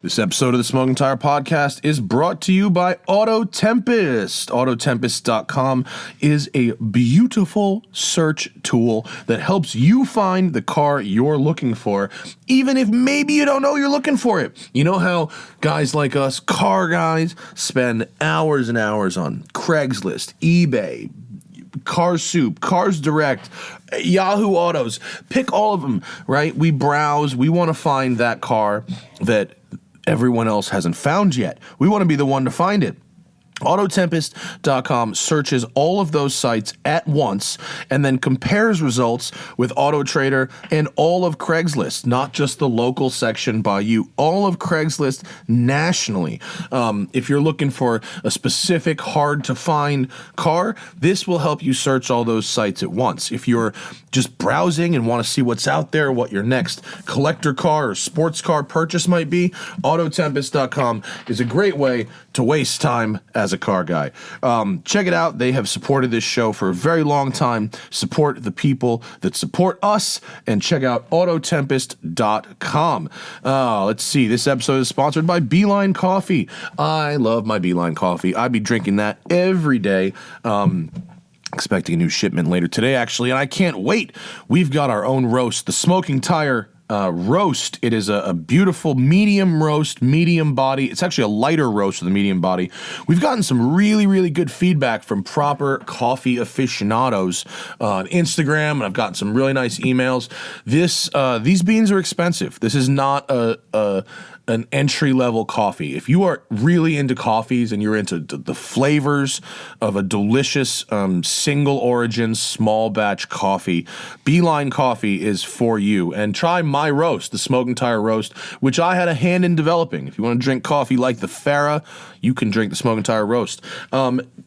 This episode of the Smoking Tire Podcast is brought to you by Auto Tempest. Autotempest.com is a beautiful search tool that helps you find the car you're looking for, even if maybe you don't know you're looking for it. You know how guys like us, car guys, spend hours and hours on Craigslist, eBay, Car Soup, Cars Direct, Yahoo Autos, pick all of them, right? We browse, we want to find that car that everyone else hasn't found yet. We want to be the one to find it. Autotempest.com searches all of those sites at once and then compares results with AutoTrader and all of Craigslist, not just the local section by you, all of Craigslist nationally. If you're looking for a specific hard-to-find car, this will help you search all those sites at once. If you're just browsing and want to see what's out there, what your next collector car or sports car purchase might be, Autotempest.com is a great way to waste time as a car guy. Check it out. They have supported this show for a very long time. Support the people that support us, and check out Autotempest.com. Let's see. This episode is sponsored by Beeline Coffee. I love my Beeline Coffee. I'd be drinking that every day. Expecting a new shipment later today, actually, and I can't wait. We've got our own roast, the Smoking Tire roast. It is a beautiful medium roast, medium body. It's actually a lighter roast with a medium body. We've gotten some really, really good feedback from proper coffee aficionados on Instagram, and I've gotten some really nice emails. These beans are expensive. This is not an entry-level coffee. If you are really into coffees and you're into the flavors of a delicious single-origin, small-batch coffee, Beeline Coffee is for you. And try my roast, the Smoking Tire roast, which I had a hand in developing. If you want to drink coffee like the Farah, you can drink the Smoking Tire roast.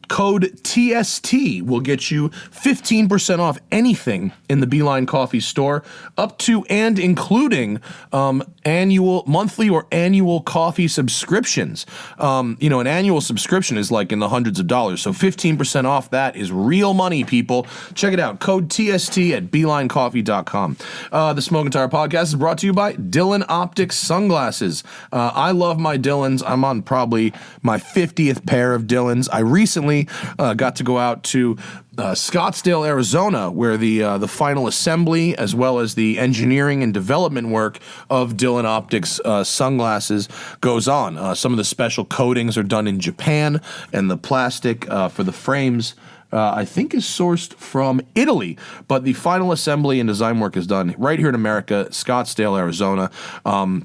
Code TST will get you 15% off anything in the Beeline Coffee store, up to and including monthly or annual coffee subscriptions. An annual subscription is like in the hundreds of dollars, so 15% off that is real money, people. Check it out. Code TST at BeelineCoffee.com. The Smoking Tire Podcast is brought to you by Dylan Optics Sunglasses. I love my Dylans. I'm on probably my 50th pair of Dylans. I recently got to go out to Scottsdale, Arizona, where the final assembly as well as the engineering and development work of Dylan Optics sunglasses goes on. Some of the special coatings are done in Japan, and the plastic for the frames I think is sourced from Italy, but the final assembly and design work is done right here in America, Scottsdale, Arizona.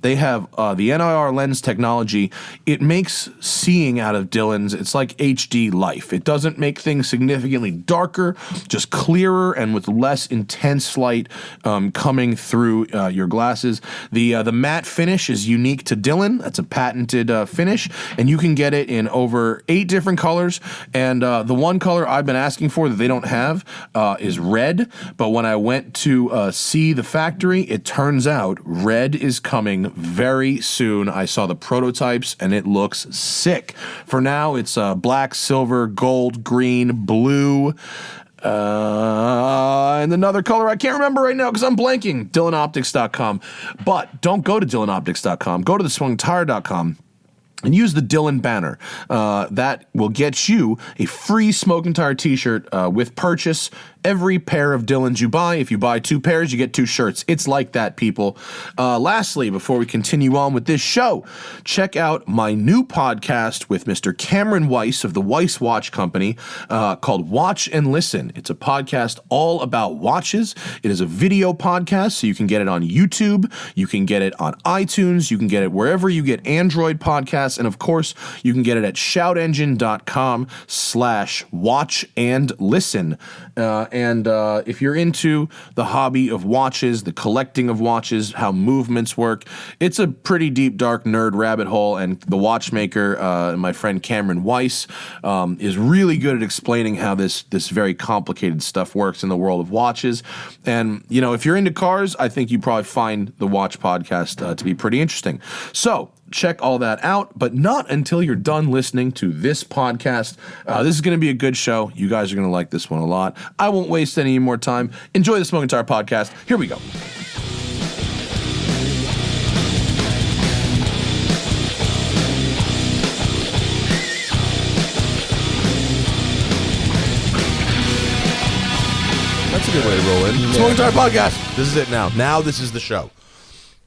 They have the NIR lens technology. It makes seeing out of Dylans, it's like HD life. It doesn't make things significantly darker, just clearer and with less intense light coming through your glasses. The matte finish is unique to Dylan. That's a patented finish, and you can get it in over 8 different colors, and the one color I've been asking for that they don't have is red, but when I went to see the factory, it turns out red is coming very soon. I saw the prototypes and it looks sick. For now, it's black, silver, gold, green, blue, and another color I can't remember right now because I'm blanking. DylanOptics.com. But don't go to DylanOptics.com. Go to thesmokingtire.com. and use the Dylan banner. That will get you a free Smoking Tire t-shirt with purchase. Every pair of Dylans you buy, if you buy 2 pairs, you get 2 shirts. It's like that, people. Lastly, before we continue on with this show, check out my new podcast with Mr. Cameron Weiss of the Weiss Watch Company called Watch and Listen. It's a podcast all about watches. It is a video podcast, so you can get it on YouTube, you can get it on iTunes, you can get it wherever you get Android podcasts, and of course, you can get it at shoutengine.com/watchandlisten. And if you're into the hobby of watches, the collecting of watches, how movements work, it's a pretty deep, dark nerd rabbit hole. And the watchmaker, my friend Cameron Weiss, is really good at explaining how this very complicated stuff works in the world of watches. And, if you're into cars, I think you probably find the Watch podcast to be pretty interesting. So, check all that out, but not until you're done listening to this podcast. This is going to be a good show. You guys are going to like this one a lot. I won't waste any more time. Enjoy the Smoking Tire Podcast. Here we go. a good way to roll in. Smoking Tire Podcast. This is it now. Now this is the show.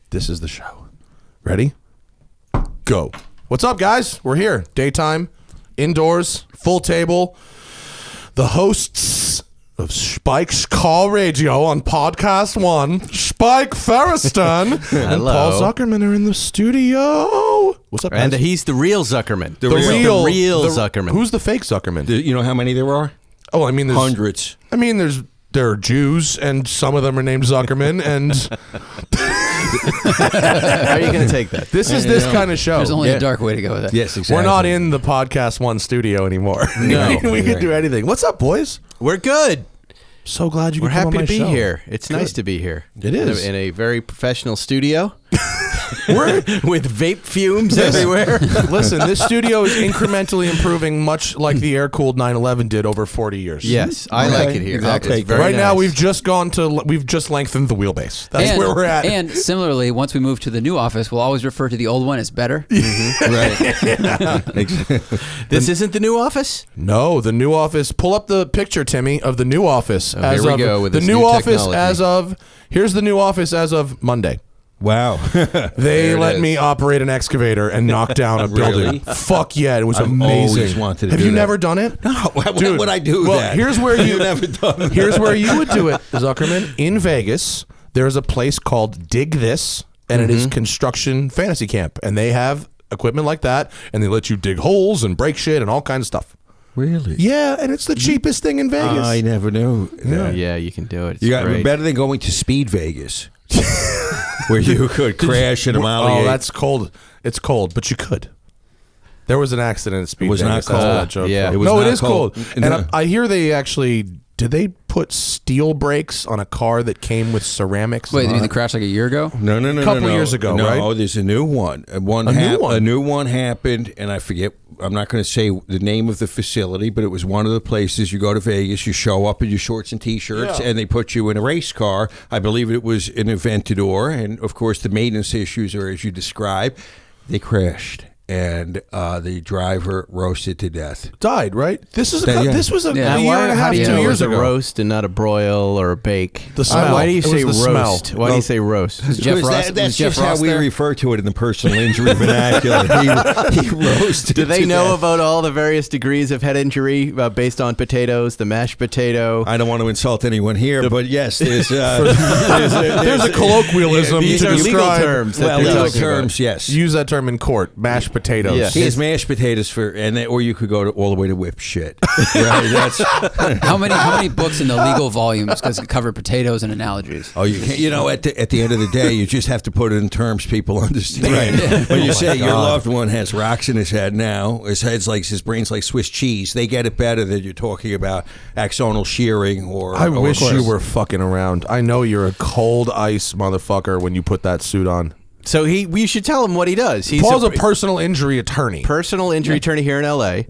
This is the show. Ready? Go. What's up, guys? We're here. Daytime, indoors, full table. The hosts of Spike's Car Radio on Podcast One, Spike Feresten and Paul Zuckerman are in the studio. What's up, guys? And he's the real Zuckerman. The real Zuckerman. Who's the fake Zuckerman? You know how many there are? Oh, I mean, there's hundreds. I mean, there are Jews, and some of them are named Zuckerman, and how are you going to take that? This is this kind of show. There's only a dark way to go with it. Yes, exactly. We're not in the Podcast One studio anymore. No. we could do anything. What's up, boys? We're good. So glad you We're could come on happy my to be show. here. It's Good. nice to be here. It is. In a very professional studio. We're with vape fumes everywhere. Listen, this studio is incrementally improving, much like the air-cooled 911 did over 40 years. Yes, I like it here. Exactly. It's very Right now, nice. we've just lengthened the wheelbase. That's where we're at. And similarly, once we move to the new office, we'll always refer to the old one as better. Right. This isn't the new office? No, the new office. Pull up the picture, Timmy, of the new office. Here we go with the this new new office technology. as of. Here's the new office as of Monday. Wow. They let me operate an excavator and knock down a building. Really? Fuck yeah, it was I've amazing. always wanted to Have do you that. never done it? No, why Dude, would I do well, that? here's where you never done that. Here's where you would do it, Zuckerman. In Vegas, there's a place called Dig This, and it is construction fantasy camp, and they have equipment like that, and they let you dig holes and break shit and all kinds of stuff. Really? Yeah, and it's the cheapest thing in Vegas. I never knew. that. Yeah, you can do it. It's You got great. better than going to Speed Vegas, where you could crash in a Mile. Oh, that's cold. It's cold, but you could. There was an accident at Speed It was not Vegas. That's cold. what that joke Yeah. was. It was no, it not is cold. cold. And No. I hear they actually did they put steel brakes on a car that came with ceramics? Wait, you mean the crash like a year ago? No, Couple years ago, no, right? No, there's a new one. new one? A new one happened, and I forget. I'm not going to say the name of the facility, but it was one of the places you go to Vegas. You show up in your shorts and T-shirts, and they put you in a race car. I believe it was an Aventador, and of course the maintenance issues are as you described. They crashed, and the driver roasted to death. Died, right? This is Yeah. this was a Yeah. year and a half, How do you 2 know it years was a ago. roast and not a broil or a bake? The smell. Why do you It say was the roast? smell. Why do Well, you say roast? Jeff Because Ross, that's Jeff just how Ross we there? refer to it in the personal injury vernacular. He roasted. Do they to know death. about all the various degrees of head injury based on potatoes, the mashed potato? I don't want to insult anyone here, but yes, there's There's a colloquialism These to are legal describe. terms. that well, they're legal talking about. terms, yes. Use that term in court. Mashed potatoes. Yeah. He has mashed potatoes or you could go all the way to whip shit. Right? That's How many books in the legal volumes because it cover potatoes and analogies? oh, you can't. You know, at the end of the day, you just have to put it in terms people understand. Right. When you say your loved one has rocks in his head now, his brain's like Swiss cheese. They get it better than you're talking about axonal shearing or. I or wish you were fucking around. I know you're a cold ice motherfucker when you put that suit on. So we should tell him what he does. He's Paul's a personal injury attorney. personal injury attorney here in L.A.,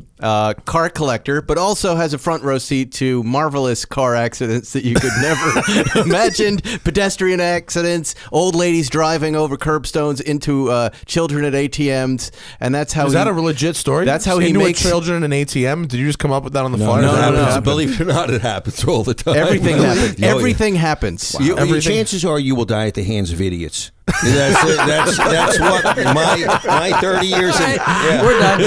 car collector, but also has a front row seat to marvelous car accidents that you could never imagine. Pedestrian accidents, old ladies driving over curbstones into children at ATMs, and that's how Is that a legit story? That's how he Into makes- a children in an ATM? Did you just come up with that on the fly? No, Or no, did that no. happen? Believe it or not, it happens all the time. everything happens. Oh, yeah. Everything happens. Chances are you will die at the hands of idiots. That's what my 30 years in We're done.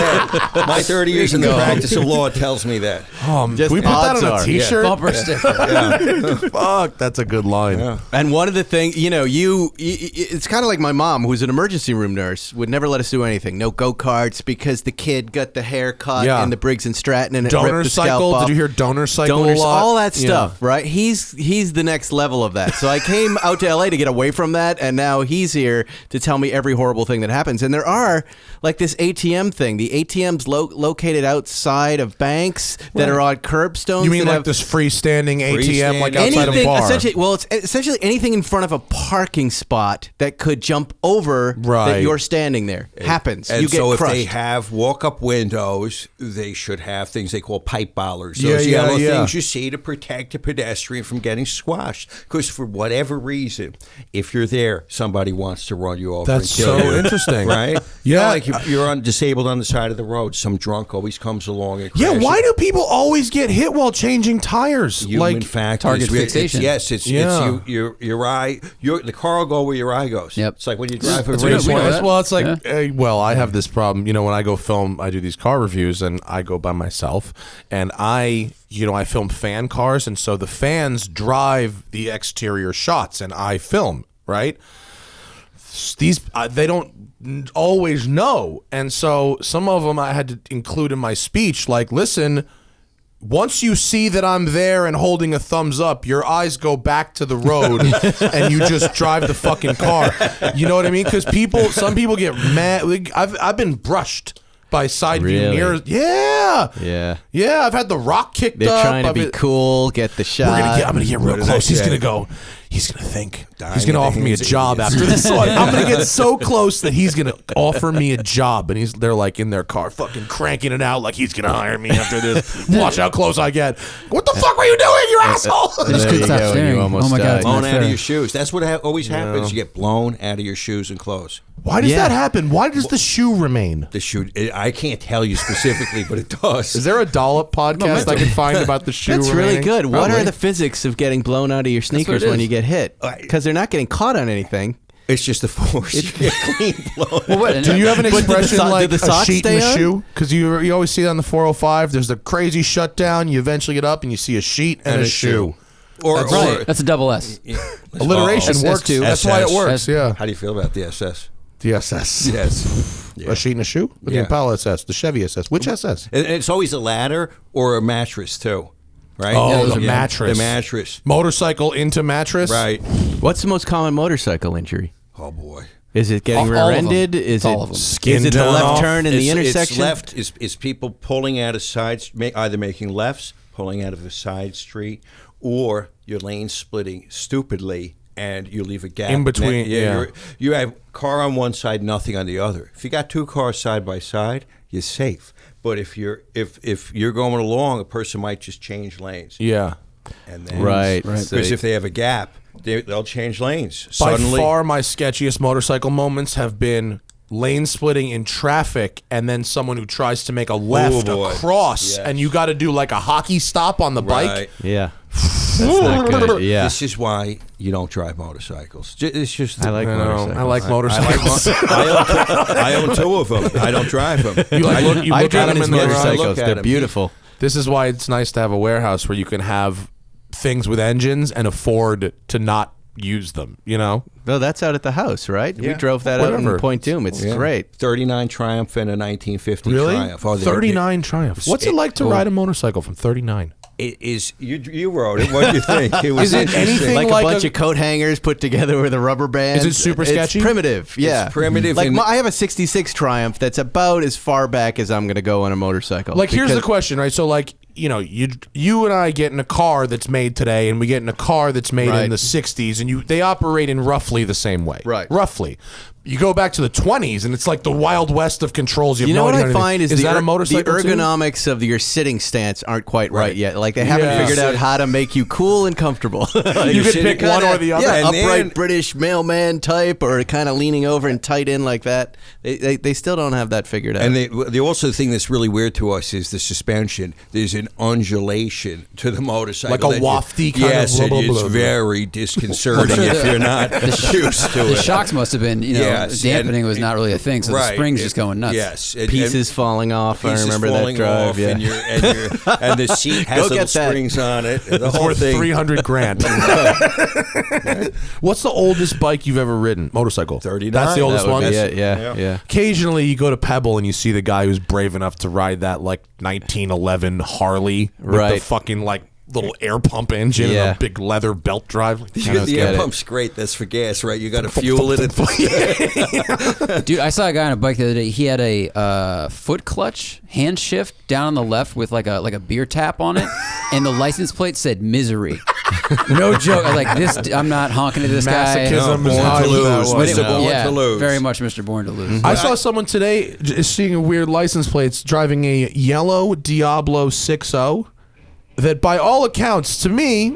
my 30 years in the practice of law tells me that. Can Just we put that odds on a are. T-shirt? Bumper sticker. Fuck, that's a good line. And one of the things, it's kind of like my mom, who's an emergency room nurse, would never let us do anything. No go-karts because the kid got the haircut Yeah. and the Briggs and Stratton and it Donor ripped the cycle. scalp off. Did you hear donor cycle Donors, a lot? all that Yeah. stuff, right? He's the next level of that. So I came out to LA to get away from that, and now he's here to tell me every horrible thing that happens. And there are, like this ATM thing, the ATMs located outside of banks that are on curbstones. You mean that like have this freestanding ATM like Freestanding. outside a bar? Essentially, well, it's essentially anything in front of a parking spot that could jump over Right. that you're standing there happens. And you get so if crushed. they have walk-up windows, they should have things they call pipe bollers. Yeah, Those yeah, yellow yeah. things you see to protect a pedestrian from getting squashed. Because for whatever reason, if you're there, somebody wants to run you over. That's and kill so you. interesting. Right? Yeah. You know, like you're disabled on the side of the road. Some drunk always always comes along and Yeah, crashes. why do people always get hit while changing tires? Human factors. target fixation. It's your eye. The car will go where your eye goes. Yep. It's like when you drive a That's what race we know car. that. Well, it's like, Yeah. well, I have this problem. You know, when I go film, I do these car reviews, and I go by myself, and I film fan cars, and so the fans drive the exterior shots, and I film, right? These they don't always know, and so some of them I had to include in my speech, like, listen. Once you see that I'm there and holding a thumbs up, your eyes go back to the road and you just drive the fucking car. You know what I mean? Because some people get mad. Like, I've been brushed by side view Really? mirrors. Yeah. Yeah. I've had the rock kicked They're up. trying to be cool, get the shot. I'm gonna get real did close. I He's say? gonna go. He's gonna think. Dying He's gonna at the offer me a hands of job idiots. after this one. I'm gonna get so close that he's gonna offer me a job, and they're like in their car, fucking cranking it out like he's gonna hire me after this. Watch how close I get. What the fuck were you doing, you asshole? I just There couldn't you stop go, and staring. you almost Oh my God, died. it's not Blown out fair. of your shoes. That's what always happens. You get blown out of your shoes and clothes. Why does Yeah. that happen? Why does the shoe remain? The shoe. I can't tell you specifically, but it does. Is there a dollop podcast I can find about the shoe That's really remaining? good. What Probably. are the physics of getting blown out of your sneakers it when is. you get hit? Because they're not getting caught on anything. It's just the force. You get clean blown. Well, what, Do you have an But did the expression so- like did the a socks sheet in stay a on? shoe? Because you always see it on the 405. There's the crazy shutdown. You eventually get up and you see a sheet and a shoe. Or, That's right. That's a double S. Alliteration SS2. works. That's why it SS. works. Yeah. How do you feel about the SS? The SS. Yes. A sheet and a shoe? Or the Yeah. Impala SS? The Chevy SS? Which SS? And it's always a ladder or a mattress too, right? Oh, those the are- mattress. The mattress. Motorcycle into mattress? Right. What's the most common motorcycle injury? Oh boy. Is it getting All of them. rear-ended? Is All it of them. Skin is it the down left off? turn in the intersection? It's left is people pulling out of sides, either making lefts, pulling out of a side street, or you're lane splitting stupidly and you leave a gap In between, yeah. You have car on one side, nothing on the other. If you got two cars side by side, you're safe. But if you're going along, a person might just change lanes. Yeah. And then, Right. Because if they have a gap, they'll change lanes. By Suddenly, far, my sketchiest motorcycle moments have been lane splitting in traffic and then someone who tries to make a left boy. across, Yes. and you got to do like a hockey stop on the bike. right. Yeah. That's not good. Yeah. This is why you don't drive motorcycles. It's just I like I know. motorcycles. I like motorcycles. I own two of them. I don't drive them. You I look at drive them these in the garage. motorcycles. Look at They're them. beautiful. This is why it's nice to have a warehouse where you can have things with engines and afford to not use them, you know? No, that's out at the house, right? We drove that out Whatever. in Point Doom. It's great. 39 Triumph and a 1950 Really? Triumph. Oh, 39 Triumph. What's it like to ride a motorcycle from 39? It is. You wrote it. What do you think? It was Is it interesting. anything Like, like a bunch a- of coat hangers put together with a rubber band. Is it super sketchy? It's primitive. Yeah. It's primitive Like and- I have a 66 Triumph that's about as far back as I'm going to go on a motorcycle. Like, here's the Because- question, right? So, like, you know, you and I get in a car that's made today, and we get in a car that's made in Right. the 60s, and they operate in roughly the same way. Right. Roughly. You go back to the 20s, and it's like the Wild West of controls. You know what I find is that a the motorcycle too? ergonomics of your sitting stance aren't quite right yet. Like they haven't Yeah. figured out how to make you cool and comfortable. Like, You could sitting pick one kinda- or the other. Yeah, And upright then- British mailman type, or kind of leaning over and tight in like that. They still don't have that figured out. And the also thing that's really weird to us is the suspension. There's an undulation to the motorcycle, Like a that you- wafty kind of yes, blah, blah, it's blah, blah. very disconcerting if you're not used to The it. shocks must have been, Yes, dampening and- was not really a thing, so the Right. springs just going nuts. Yes, Pieces falling off. I pieces remember that falling drive. off, Yeah. and the seat has Go little get that. springs on it. And the It's whole worth thing. $300,000. What's the oldest bike you've ever ridden? Motorcycle. 39. That's the oldest That would one. be it. Yeah. Occasionally, you go to Pebble and you see the guy who's brave enough to ride that like 1911 Harley with the Right. fucking like little air pump engine Yeah. and a big leather belt drive. Like, I don't The get air it. pump's great. That's for gas, right? You got to fuel it. Dude, I saw a guy on a bike the other day. He had a foot clutch hand shift down on the left with like a beer tap on it, and the license plate said "misery." No joke. I was like, this. I'm not honking at this guy. Masochism No, is Born high to with that lose. one. Mr. Born yeah, to lose. very much Mr. Born to Lose. I saw someone today seeing a weird license plates driving a yellow Diablo 6.0 that by all accounts to me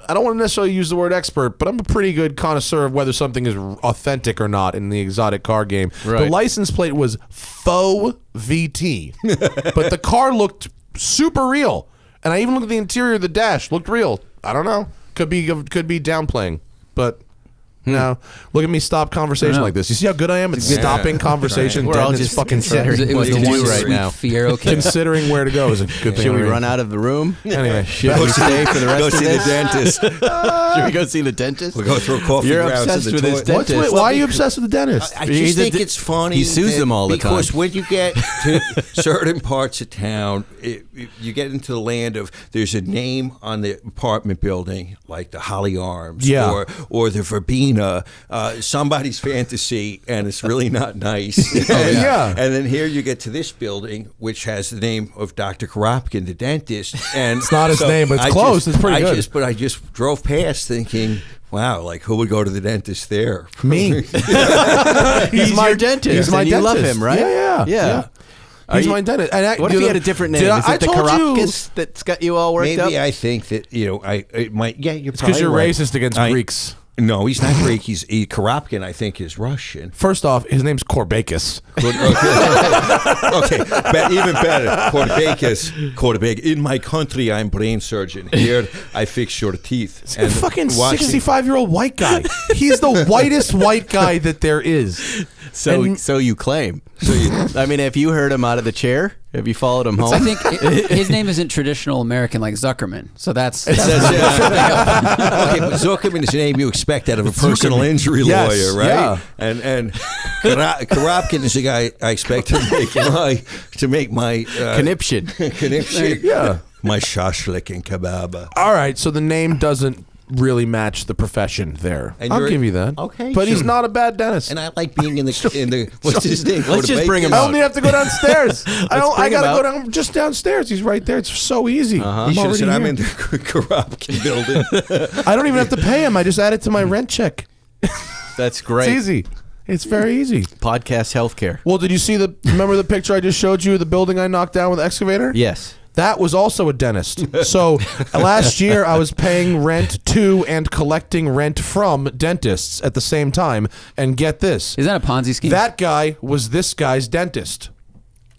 I don't want to necessarily use the word expert, but I'm a pretty good connoisseur of whether something is authentic or not in the exotic car game. Right. The license plate was faux VT, but the car looked super real. And I even looked at the interior of the dash, looked real. I don't know. Could be downplaying, but no. Look at me stop conversation like this. You see how good I am at stopping conversation? We're all It's just fucking considering It what was to the do one right sweet now. Fiero kick. Considering where to go is a good thing. Should we run out of the room? Anyway, Should we stay for the rest Go of see this? the dentist. Should we go see the dentist? We'll go through coffee You're grounds obsessed in the with his toilet. dentist. why are you obsessed with the dentist? I He's just a think di- it's funny. he sues that- them all the time. Because when you get to certain parts of town, you get into the land of there's a name on the apartment building, like the Holly Arms, Yeah. or the Verbena, somebody's fantasy, and it's really not nice. yeah. And then here you get to this building, which has the name of Dr. Karopkin, the dentist, and It's not his name, but it's close. It's pretty good. But I just drove past thinking, wow, like who would go to the dentist there? Me. He's my dentist. He's my and dentist. you love him, right? Yeah. He's my dentist. And What if he had a different name? Is it the told you Karopkis that's got you all worked Maybe up? I think that it might. Yeah, you're because probably you're right. racist against Greeks. No, he's not Greek. Karopkin, I think, is Russian. First off, his name's Korbakis. Okay, but even better, Korbakis. In my country, I'm brain surgeon. Here, I fix your teeth. It's a fucking 65-year-old white guy. He's the whitest white guy that there is. So you claim. I mean, have you heard him out of the chair? Have you followed him home? I think his name isn't traditional American like Zuckerman, so that's Okay, but Zuckerman is a name you expect out of a personal injury Yes, lawyer, right? yeah. And Karopkin is a guy I expect to make my Conniption. conniption. Yeah. My shashlik and kebab. All right, so the name doesn't really match the profession there. And I'll you're- give you that. okay, But he's sure. not a bad dentist. And I like being in the what's his name? Let's just bring him I out. only have to go downstairs. I bring him gotta out. go down just downstairs. He's right there. It's so easy. He should have said, I'm in the Karopkin building. I don't even have to pay him. I just add it to my rent check. That's great. It's easy. It's very easy. Podcast healthcare. Well, did you see remember the picture I just showed you of the building I knocked down with the excavator? Yes. That was also a dentist. So last year I was paying rent to and collecting rent from dentists at the same time. And get this. Is that a Ponzi scheme? That guy was this guy's dentist.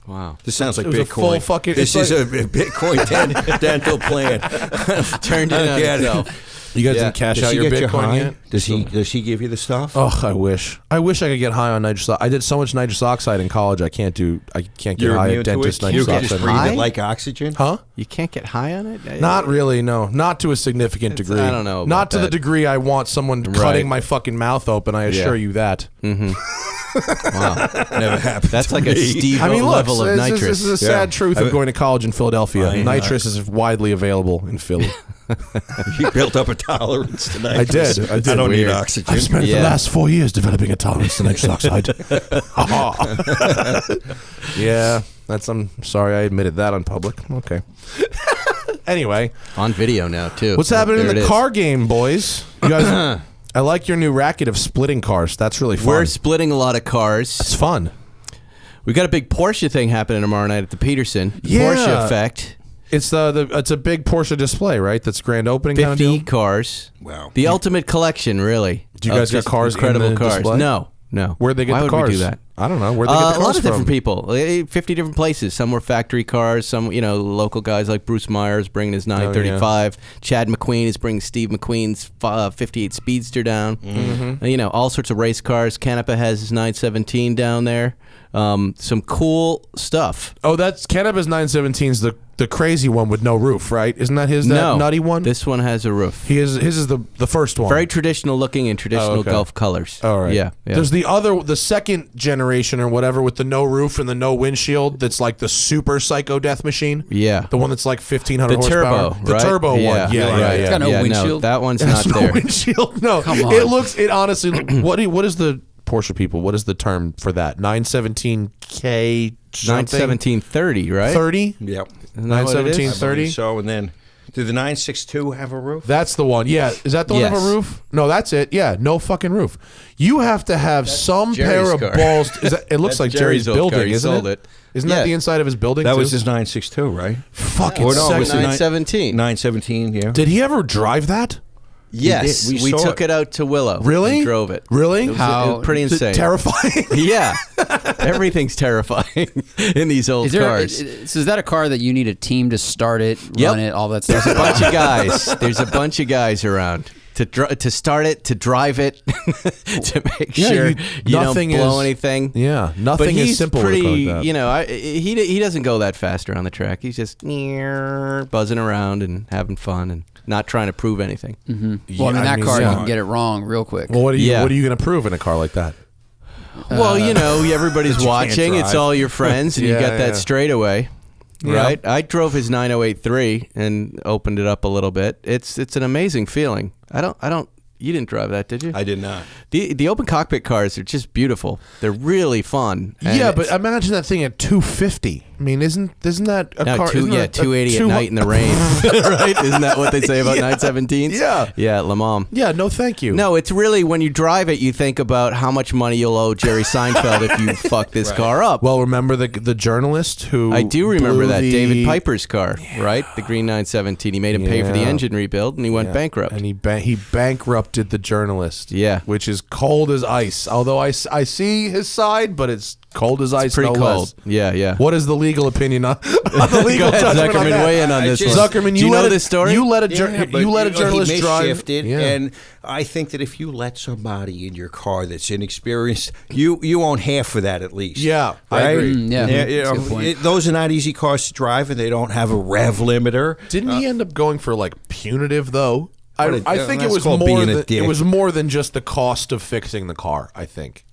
Wow. This sounds like It was a Bitcoin. full fucking- This it's is a Bitcoin dental plan. Turned it on Get it. itself. You guys Yeah. didn't cash Does out he your get you Bitcoin high? yet? Does he give you the stuff? Oh, I wish I could get high on nitrous oxide. I did so much nitrous oxide in college. I can't get You're high immune at to dentist it? You nitrous can just oxide. breathe High? it like oxygen? Huh? You can't get high on it? Not really, no. Not to a significant It's- degree. I don't know about Not to the that. degree I want someone Right. cutting my fucking mouth open, I assure you that. Wow. Never happened. That's to like a me. Steve I mean, look, level of this nitrous. is a sad truth of going to college in Philadelphia. I know. Nitrous is widely available in Philly. You built up a tolerance to nitrous. I did. I don't need Weird. oxygen. I've spent Yeah. the last 4 years developing a tolerance to nitrous oxide. Yeah, I'm sorry I admitted that on public. Okay. Anyway, On video now, too. what's happening There in it the is. car game, boys? You guys, I like your new racket of splitting cars. That's really fun. We're splitting a lot of cars. It's fun. We got a big Porsche thing happening tomorrow night at the Peterson. Yeah. Porsche effect. It's it's a big Porsche display, right? That's grand opening kind of 50 deal. cars. Wow. The ultimate collection, really. Do you of guys got just cars in incredible the cars. display? No. Where'd they get Why the would cars? we do that? I don't know. Where'd they get the cars a lot of different from? people. 50 different places. Some were factory cars. Some, local guys like Bruce Myers bringing his 935. Chad McQueen is bringing Steve McQueen's 58 Speedster down. Mm-hmm. All sorts of race cars. Canepa has his 917 down there. Some cool stuff. Oh, that's Canepa's 917's the crazy one with no roof, right? Isn't that his No, nutty one? This one has a roof. His is the first one. Very traditional looking in traditional okay. Gulf colors. All right. Yeah. There's the second generation or whatever with the no roof and the no windshield. That's like the super psycho death machine. Yeah. The one that's like 1,500 The horsepower. turbo, The right? turbo Yeah. one. Yeah, Right. yeah, It's yeah. got no No, windshield. that one's There's not no there. windshield. No. Come on. It honestly. What is the Porsche people? What is the term for that? 917K. 91730, right? 30. Yep. Isn't that what it is? 91730. So, and then, did the 962 have a roof? That's the one. Yeah. Is that the one that have a Yes. roof? No, that's it. Yeah. No fucking roof. You have to have some Jerry's pair of car. balls. It looks That's like Jerry's Jerry's old building, car. He isn't sold it? it. Isn't Yeah. that the inside of his building? That too? was his 962, right? fucking Or no, it was sexy. the 917. 917, yeah. Did he ever drive that? Yes, We we saw took it out to Willow. Really? And drove it. Really? It was pretty insane. Terrifying. Yeah, everything's terrifying in these old cars. So is that a car that you need a team to start it, run it, all that stuff? There's a bunch of guys. There's a bunch of guys around to start it, to drive it, to make sure you don't blow anything. Yeah, But nothing is he's simple pretty, with a car like that. you know, he doesn't go that fast around the track. He's just buzzing around and having fun and not trying to prove anything. Well, I mean, that car, you yeah. can get it wrong real quick. Well, what are you Yeah. going to prove in a car like that? Well, you know, everybody's you can't watching. It's drive. all your friends, and you Yeah, got that yeah. straightaway. Yeah. Right? I drove his 9083 and opened it up a little bit. It's an amazing feeling. You didn't drive that, did you? I did not. The open cockpit cars are just beautiful. They're really fun. And Yeah, but it's- imagine that thing at 250. I mean, isn't that a no, car? Isn't that a 280 at 200 night in the rain. Right? Isn't that what they say about 917s? Yeah. Yeah, at Le Mans. Yeah, no, thank you. No, it's really when you drive it, you think about how much money you'll owe Jerry Seinfeld if you fuck this car up. Well, remember the journalist who? I do remember blew that the- David Piper's car, right? The green 917. He made him pay for the Yeah. engine rebuild, and he went Yeah. bankrupt. and he bankrupted the journalist. Yeah. which is cold as ice. Although I see his side, but it's cold as ice. Pretty no cold. less. Yeah, yeah. What is the legal opinion on the legal Go ahead, judgment on Zuckerman, that? weigh in on I this just- one. Zuckerman, Do you know let this story? You let a But you let a journalist he drive. misshifted, Yeah. and I think that if you let somebody in your car that's inexperienced, you own half of that at least. Yeah, I right? agree. Yeah, you that's a know, good point. those are not easy cars to drive, and they don't have a rev limiter. Didn't he end up going for like punitive though? I think it that's was called more being a than dick. it was more than just the cost of fixing the car. I think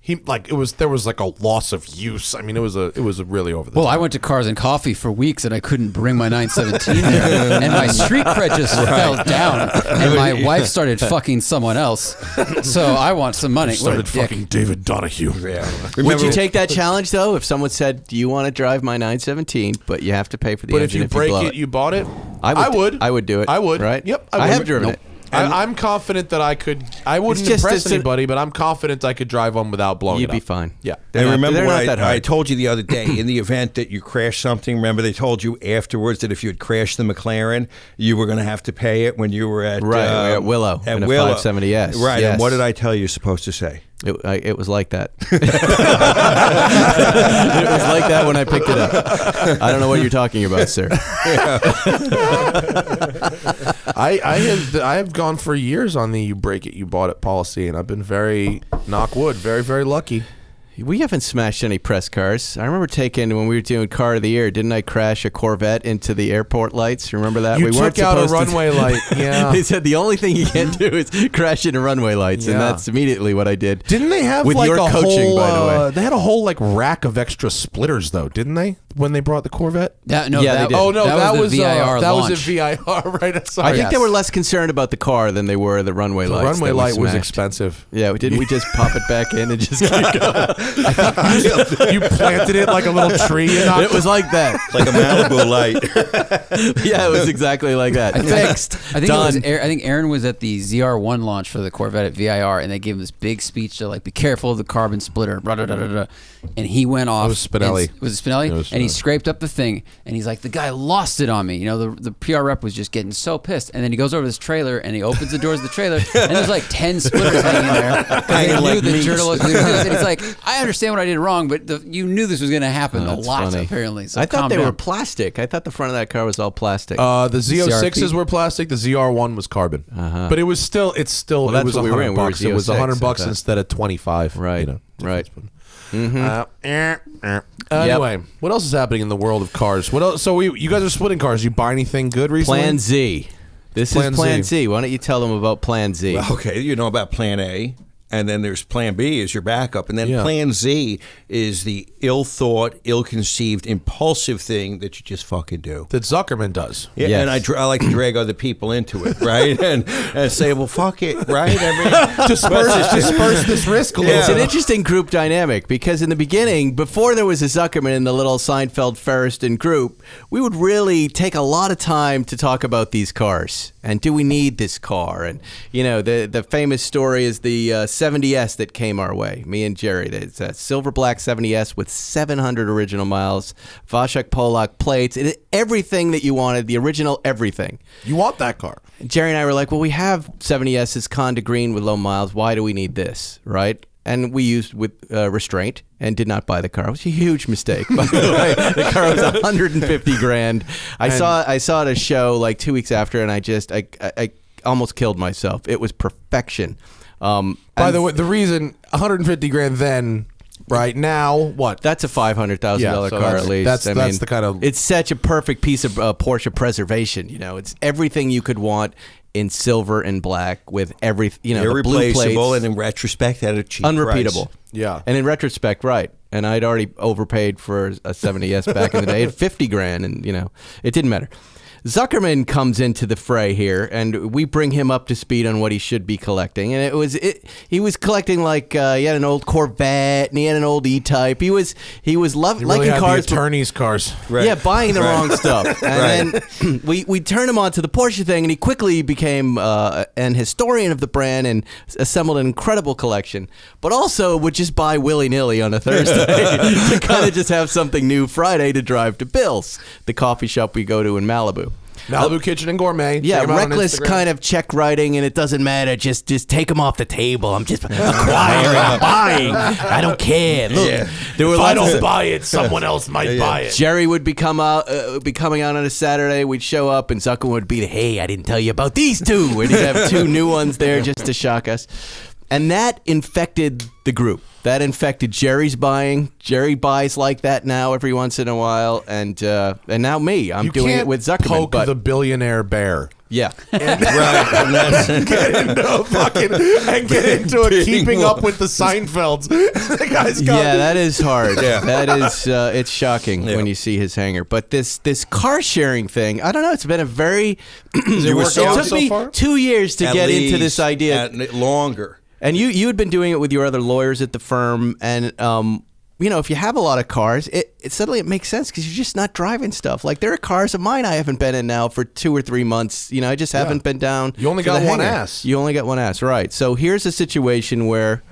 there was like a loss of use. I mean, it was a really over the Well, top. I went to Cars and Coffee for weeks, and I couldn't bring my 917 there, and my street cred just fell down, and my wife started fucking someone else. So I want some money. What a started dick. fucking David Donahue. Yeah. Would you take that challenge though? If someone said, "Do you want to drive my 917?" but you have to pay for the But if engine you break blow it, you bought it. I would. I would do it. I would. Right? Yep. I would. have driven it. I'm confident that I could. I wouldn't just- impress it's a- anybody, but I'm confident I could drive one without blowing You'd it be up. fine. Yeah. They're And not- remember they're when not that I hard. told you the other day, in the event that you crash something, remember they told you afterwards that if you had crashed the McLaren, you were going to have to pay it when you were at At Willow At in a Willow. 570S. Right. Yes. And what did I tell you you're supposed to say? It was like that. It was like that when I picked it up. I don't know what you're talking about, sir. I have gone for years on the "you break it, you bought it" policy, and I've been very knock wood, very very lucky. We haven't smashed any press cars. I remember when we were doing Car of the Year, didn't I crash a Corvette into the airport lights? Remember that? You we took weren't out a supposed to- runway light. Yeah. They said the only thing you can't do is crash into runway lights, and Yeah. that's immediately what I did. Didn't they have with like your a coaching, whole? by the way? They had a whole like rack of extra splitters though, didn't they? When they brought the Corvette. No, Yeah, they that, did. Oh no, that was the VIR that launch. was a VIR, right? Sorry. I think they were less concerned about the car than they were the runway the lights. runway that we light was smashed. expensive. Yeah, didn't we just pop it back in and just keep going? You planted it like a little tree. And It was like that. Like a Malibu light. Yeah, it was exactly like that. Fixed. I think Done. I think Aaron was at the ZR1 launch for the Corvette at VIR, and they gave him this big speech to like be careful of the carbon splitter, blah, blah, blah, blah, blah. And he went off. was Spinelli. Was it Spinelli? It was And he Spinelli. scraped up the thing, and he's like, the guy lost it on me. You know, the PR rep was just getting so pissed. And then he goes over to this trailer, and he opens the doors of the trailer, and there's like 10 splitters hanging there. Hanging He knew like the meats. journalist knew this. And he's like, I understand what I did wrong, but you knew this was going to happen a That's lot, funny. apparently. So I thought calm they down. were plastic. I thought the front of that car was all plastic. The Z06s CRP? were plastic. The ZR1 was carbon. But it was still. It's still. Well, it that's was what we were $100 in. We were bucks. It was Z06, $100 bucks I thought. instead of 25. Right, You know, right. Anyway, what else is happening in the world of cars? What else? So you guys are splitting cars. You buy anything good recently? Plan Z. This Plan is Plan Z. Z. Why don't you tell them about Plan Z? Okay, you know about Plan A, and then there's Plan B is your backup, and then Yeah. Plan Z is the ill-thought, ill-conceived, impulsive thing that you just fucking do. That Zuckerman does. Yeah, Yes. and I like to drag other people into it, right? and say, well, fuck it, right? I mean, disperse this risk a little. It's an bit. interesting group dynamic because in the beginning, before there was a Zuckerman in the little Seinfeld Feresten group, we would really take a lot of time to talk about these cars and do we need this car? And you know, the famous story is the 70S that came our way. Me and Jerry. It's a silver black 70S with 700 original miles, Vashek Polak plates, everything that you wanted, the original everything. You want that car. Jerry and I were like, well, we have 70S's Conda Green with low miles. Why do we need this, right? And we used with restraint and did not buy the car. It was a huge mistake, by the way. The car was $150,000. I saw it at a show like 2 weeks after, and I almost killed myself. It was perfection. By the way, the reason $150,000 then, right now, what? That's a $500,000 car at least. That's the kind of. It's such a perfect piece of Porsche preservation. It's everything you could want in silver and black with every, the blue plates. Irreplaceable, and in retrospect, at a cheap unrepeatable. price. Yeah. And in retrospect, right. And I'd already overpaid for a 70S back in the day at $50,000, and it didn't matter. Zuckerman comes into the fray here, and we bring him up to speed on what he should be collecting. And he was collecting like he had an old Corvette and he had an old E-Type. He was liking cars, the attorney's cars. Right. Yeah, buying the wrong stuff. And then we turned him on to the Porsche thing, and he quickly became an historian of the brand and assembled an incredible collection. But also would just buy willy-nilly on a Thursday to kind of just have something new Friday to drive to Bill's, the coffee shop we go to in Malibu. Malibu Kitchen and Gourmet. Yeah, Check 'em out on reckless Instagram. kind of check writing, and it doesn't matter. Just take them off the table. I'm just acquiring, I'm buying. I don't care. Look, there were If I lots don't of- buy it, someone else might buy it. Jerry would be coming out on a Saturday. We'd show up, and Zucker would be, hey, I didn't tell you about these two. And he'd have two new ones there just to shock us. And that infected the group. That infected Jerry's buying. Jerry buys like that now every once in a while, and now me. I'm You doing can't it with Zuckerman. poke But the billionaire bear. yeah, Right. And that's, Get into a keeping up with the Seinfelds. The guy's got yeah, that is hard. Yeah. That is it's shocking when you see his hanger. But this car sharing thing, I don't know. It's been a very. it worked It out took so me far? 2 years to at get into least this idea. longer. And you had been doing it with your other lawyers at the firm, and if you have a lot of cars, it suddenly it makes sense because you're just not driving stuff. Like there are cars of mine I haven't been in now for 2 or 3 months. I just haven't been down. You only to got the one hangar. ass. You only got one ass, right? So here's a situation where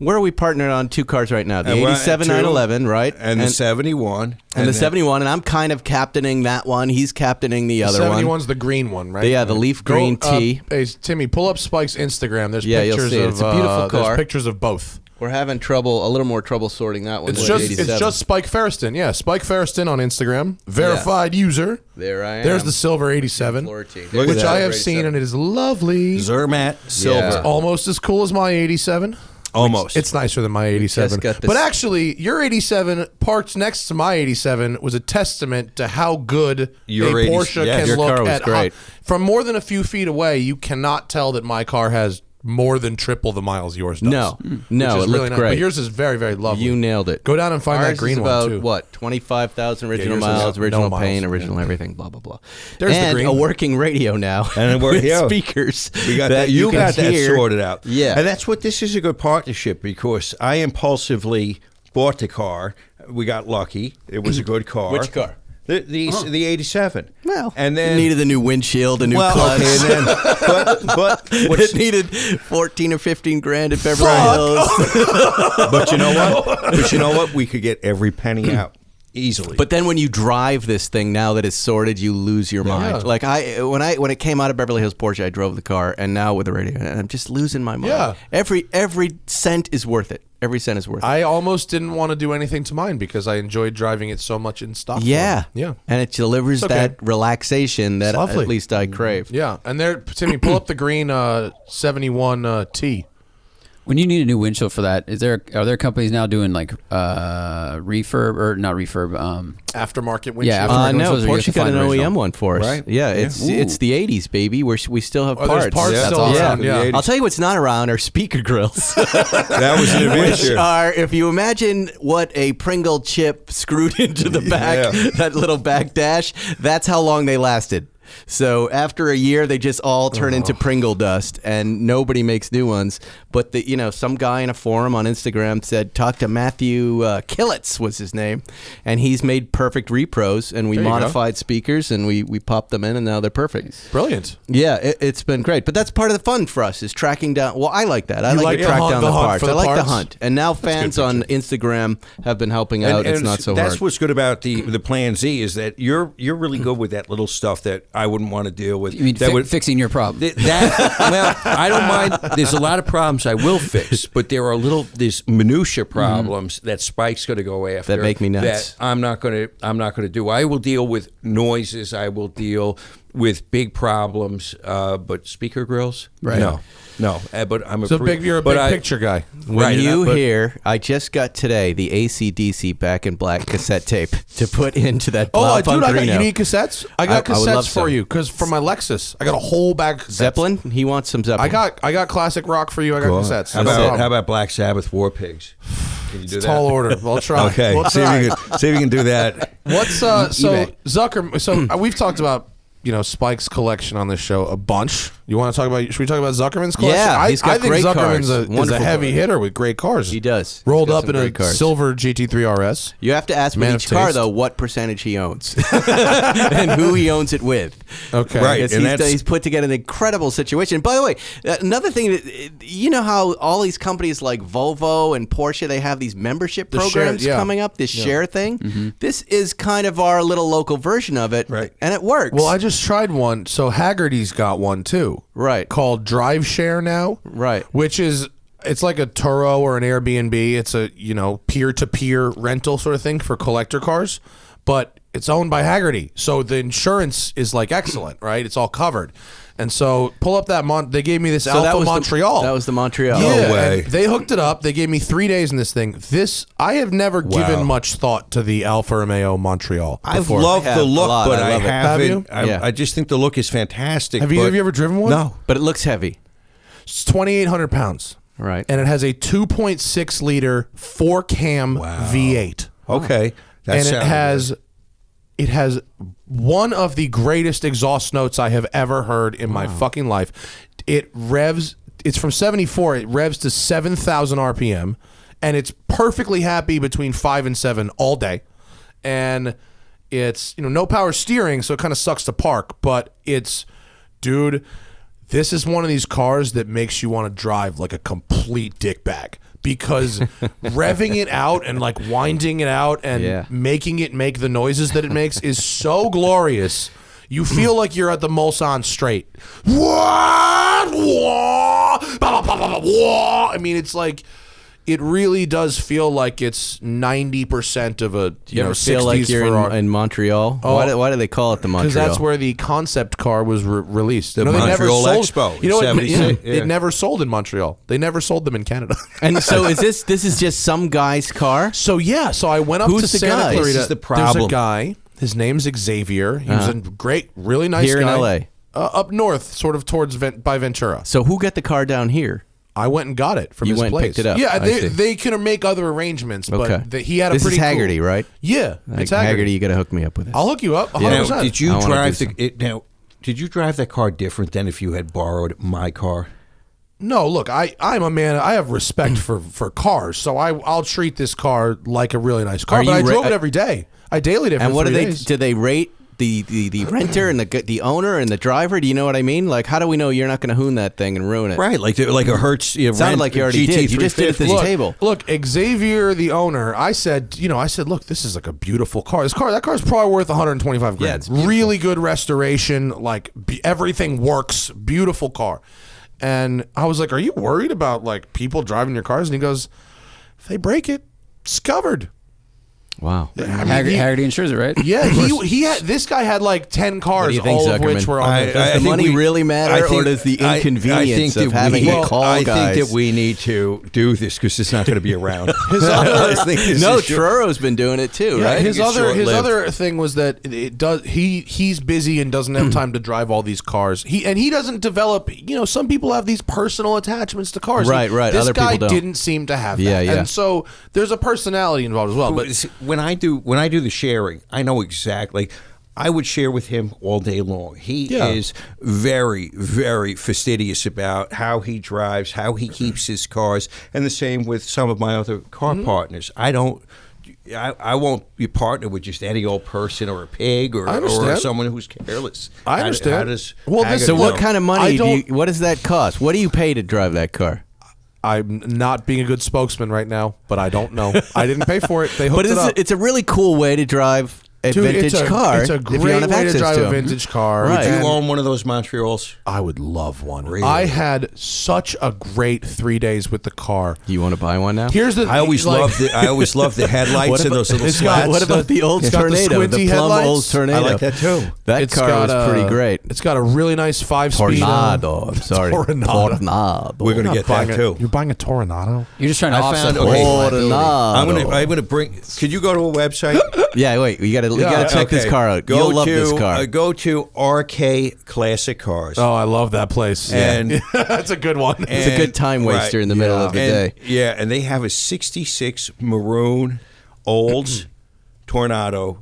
are we partnered on 2 cars right now? The And 87 two, 911, right? And the 71. And the 71, and I'm kind of captaining that one. He's captaining the other one. 71's the green one, right? Yeah, the leaf green tee. Hey, Timmy, pull up Spike's Instagram. There's Yeah, you'll pictures see it. of It's a beautiful car. There's pictures of both. We're having a little more trouble sorting that one. It's than the 87. just Spike Feresten. Yeah, Spike Feresten on Instagram. Verified user. There I am. There's the silver 87, Florentine. Look at which that. I have seen, and it is lovely. Zermatt silver. Yeah. Almost as cool as my 87. Almost. It's nicer than my 87. got this- But actually, your 87 parked next to my 87 was a testament to how good Your a 80 Porsche yes. can Your look car was at great. from more than a few feet away. You cannot tell that my car has more than triple the miles yours does. No, Which no, is it really looked nice. great. But yours is very, very lovely. You nailed it. Go down and find Ours that green is about, one too. what, 25,000 original yours is miles, no original miles. paint, original everything, blah, blah, blah. There's the and green a one. working radio now. And with yeah. speakers. We got that. you You can got that hear. sorted out. Yeah. And that's what this is a good partnership because I impulsively bought the car. We got lucky. It was a good car. Which car? The 87. Well, and then it needed a new windshield, a new well, clutch. okay, and then, but what's, It needed 14 or 15 grand at Beverly Hills. but you know what? But you know what? We could get every penny out easily. But then when you drive this thing, now that it's sorted, you lose your mind. Like when it came out of Beverly Hills Porsche, I drove the car, and now with the radio, and I'm just losing my mind. Yeah. Every cent is worth it. Every cent is worth it. I almost didn't want to do anything to mine because I enjoyed driving it so much in stock. Yeah. form. Yeah. And it delivers It's okay. that relaxation that It's lovely. at least I crave. Yeah. And there, Timmy, pull up the green 71 T. When you need a new windshield for that, are there companies now doing like refurb or not refurb? Aftermarket windshield. Yeah, aftermarket. No, windshields are you have Porsche to got an find OEM original. one for us. Right. Yeah, it's the 80s, baby. We still have Oh, parts. there's parts Yeah. still That's around. awesome. Yeah. I'll tell you what's not around are speaker grills. that was an Which adventure. are, if you imagine what a Pringle chip screwed into the back, Yeah. that little back dash, that's how long they lasted. So after a year, they just all turn into Pringle dust, and nobody makes new ones. But some guy in a forum on Instagram said, talk to Matthew Killitz was his name, and he's made perfect repros, and we modified speakers, and we popped them in, and now they're perfect. Brilliant. Yeah, it's been great. But that's part of the fun for us is tracking down. Well, I like that. I like to track down the parts. I like the hunt. And now fans on Instagram have been helping out. It's not so hard. That's what's good about the Plan Z is that you're really good with that little stuff that I wouldn't want to deal with. You mean fixing your problem? Well, I don't mind. There's a lot of problems I will fix, but there are there's minutia problems that Spike's going to go after that make me nuts. That I'm not going to do. I will deal with noises. I will deal with big problems, but speaker grills, right? No. But I'm you're a big picture guy. When you hear, I just got today the AC/DC Back in Black cassette tape to put into that. Dude, you need cassettes? I got cassettes for you because for my Lexus, I got a whole bag of cassettes. Zeppelin? He wants some Zeppelin. I got classic rock for you. I got cassettes. How about Black Sabbath War Pigs? Can you do that? Tall order. We'll try. Okay. We'll see if you can do that. What's Zuckerman? So we've talked about Spike's collection on this show a bunch. You want to talk about? Should we talk about Zuckerman's collection? Yeah, he's got I think great Zuckerman's cars. is a heavy hitter with great cars. He does. Rolled up in a silver GT3 RS. You have to ask Man with of each car taste. though what percentage he owns and who he owns it with. Okay, right. And he's put together an incredible situation. By the way, another thing that you know how all these companies like Volvo and Porsche, they have these membership programs coming up. This share thing. Mm-hmm. This is kind of our little local version of it, right? And it works. Well, I just tried one. So Haggerty's got one too, right? Called Drive Share now, right? Which is it's like a Turo or an Airbnb. It's a peer-to-peer rental sort of thing for collector cars, but it's owned by Haggerty, so the insurance is like excellent, right? It's all covered. And so pull up that they gave me this Alfa Montreal. That was the Montreal. Yeah, no way. They hooked it up. They gave me 3 days in this thing. I have never given much thought to the Alfa Romeo Montreal. I've loved the look, but I haven't. Have you? I just think the look is fantastic. Have you ever driven one? No, but it looks heavy. It's 2,800 pounds. Right. And it has a 2.6 liter 4-cam V8. Okay. And it has one of the greatest exhaust notes I have ever heard in my fucking life. It revs, it's from 74, it revs to 7,000 RPM, and it's perfectly happy between 5 and 7 all day. And it's, no power steering, so it kind of sucks to park, but dude, this is one of these cars that makes you want to drive like a complete dickbag. Because revving it out and like winding it out and making it make the noises that it makes is so glorious. You feel like you're at the Mulsanne Straight. I mean, it's like it really does feel like it's 90% of a you ever 60s feel like you're in Montreal? Oh, why do they call it the Montreal? Because that's where the concept car was released. The Montreal Expo. You know what? It never sold in Montreal. They never sold them in Canada. And so this is just some guy's car? So I went up to Santa Clarita. This is the problem. There's a guy. His name's Xavier. He was a great, really nice guy. Here in L.A.? Up north, sort of towards by Ventura. So who got the car down here? I went and got it from his place. You went and picked it up. Yeah, they can make other arrangements, but he had a this pretty is Haggerty, cool, right? Yeah, it's Haggerty. You got to hook me up with it. I'll hook you up. 100%. Now, did you drive that car different than if you had borrowed my car? No, look, I'm a man. I have respect for cars, so I'll treat this car like a really nice car. But I drove it every day. I dailied it for 3 days. And what do they rate the renter and the owner and the driver? Do you know what I mean? Like, how do we know you're not going to hoon that thing and ruin it? Right, like a Hertz. Sounded like you already did. You just did at this table. Look, Xavier, the owner. I said, look, this is like a beautiful car. That car's probably worth 125 grand. Yeah, it's beautiful. Really good restoration. Like everything works. Beautiful car. And I was like, are you worried about like people driving your cars? And he goes, if they break it, it's covered. Wow. Haggerty insures it, right? Yeah, this guy had like 10 cars, all of which were on Does the money really matter, or does the inconvenience of having to call guys? I think that we need to do this because it's not going to be around. Truro's been doing it too, right? His other thing was that he's busy and doesn't have time to drive all these cars. He doesn't develop. Some people have these personal attachments to cars. Right. This Other guy people don't. didn't seem to have that, and so there's a personality involved as well. But when I do the sharing, I know exactly. I would share with him all day long. He is very, very fastidious about how he drives, how he keeps his cars, and the same with some of my other car partners. I won't be partnered with just any old person or a pig or someone who's careless. I understand. So what kind of money what does that cost? What do you pay to drive that car? I'm not being a good spokesman right now, but I don't know. I didn't pay for it. They hooked it up. It's a really cool way to drive a vintage car. It's a great way to drive a vintage car. Right. Do you own one of those Montreals? I would love one. Really? I had such a great 3 days with the car. You want to buy one now? Here's the. I always love the headlights and those little slats. What about the old It's got the Tornado? squinty The plum headlights. old Tornado. I like that too. That car was pretty great. It's got a really nice 5-speed. Tornado. I'm sorry. Tornado. We're going to get that too. You're buying a Tornado? You're just trying to offset found- the okay. liability. I'm gonna bring. Could you go to a website? Yeah, wait. You got to check this car out. You'll love this car. Go to RK Classic Cars. Oh, I love that place. And- that's a good one. It's a good time waster in the middle of the day. Yeah, and they have a '66 maroon Olds Tornado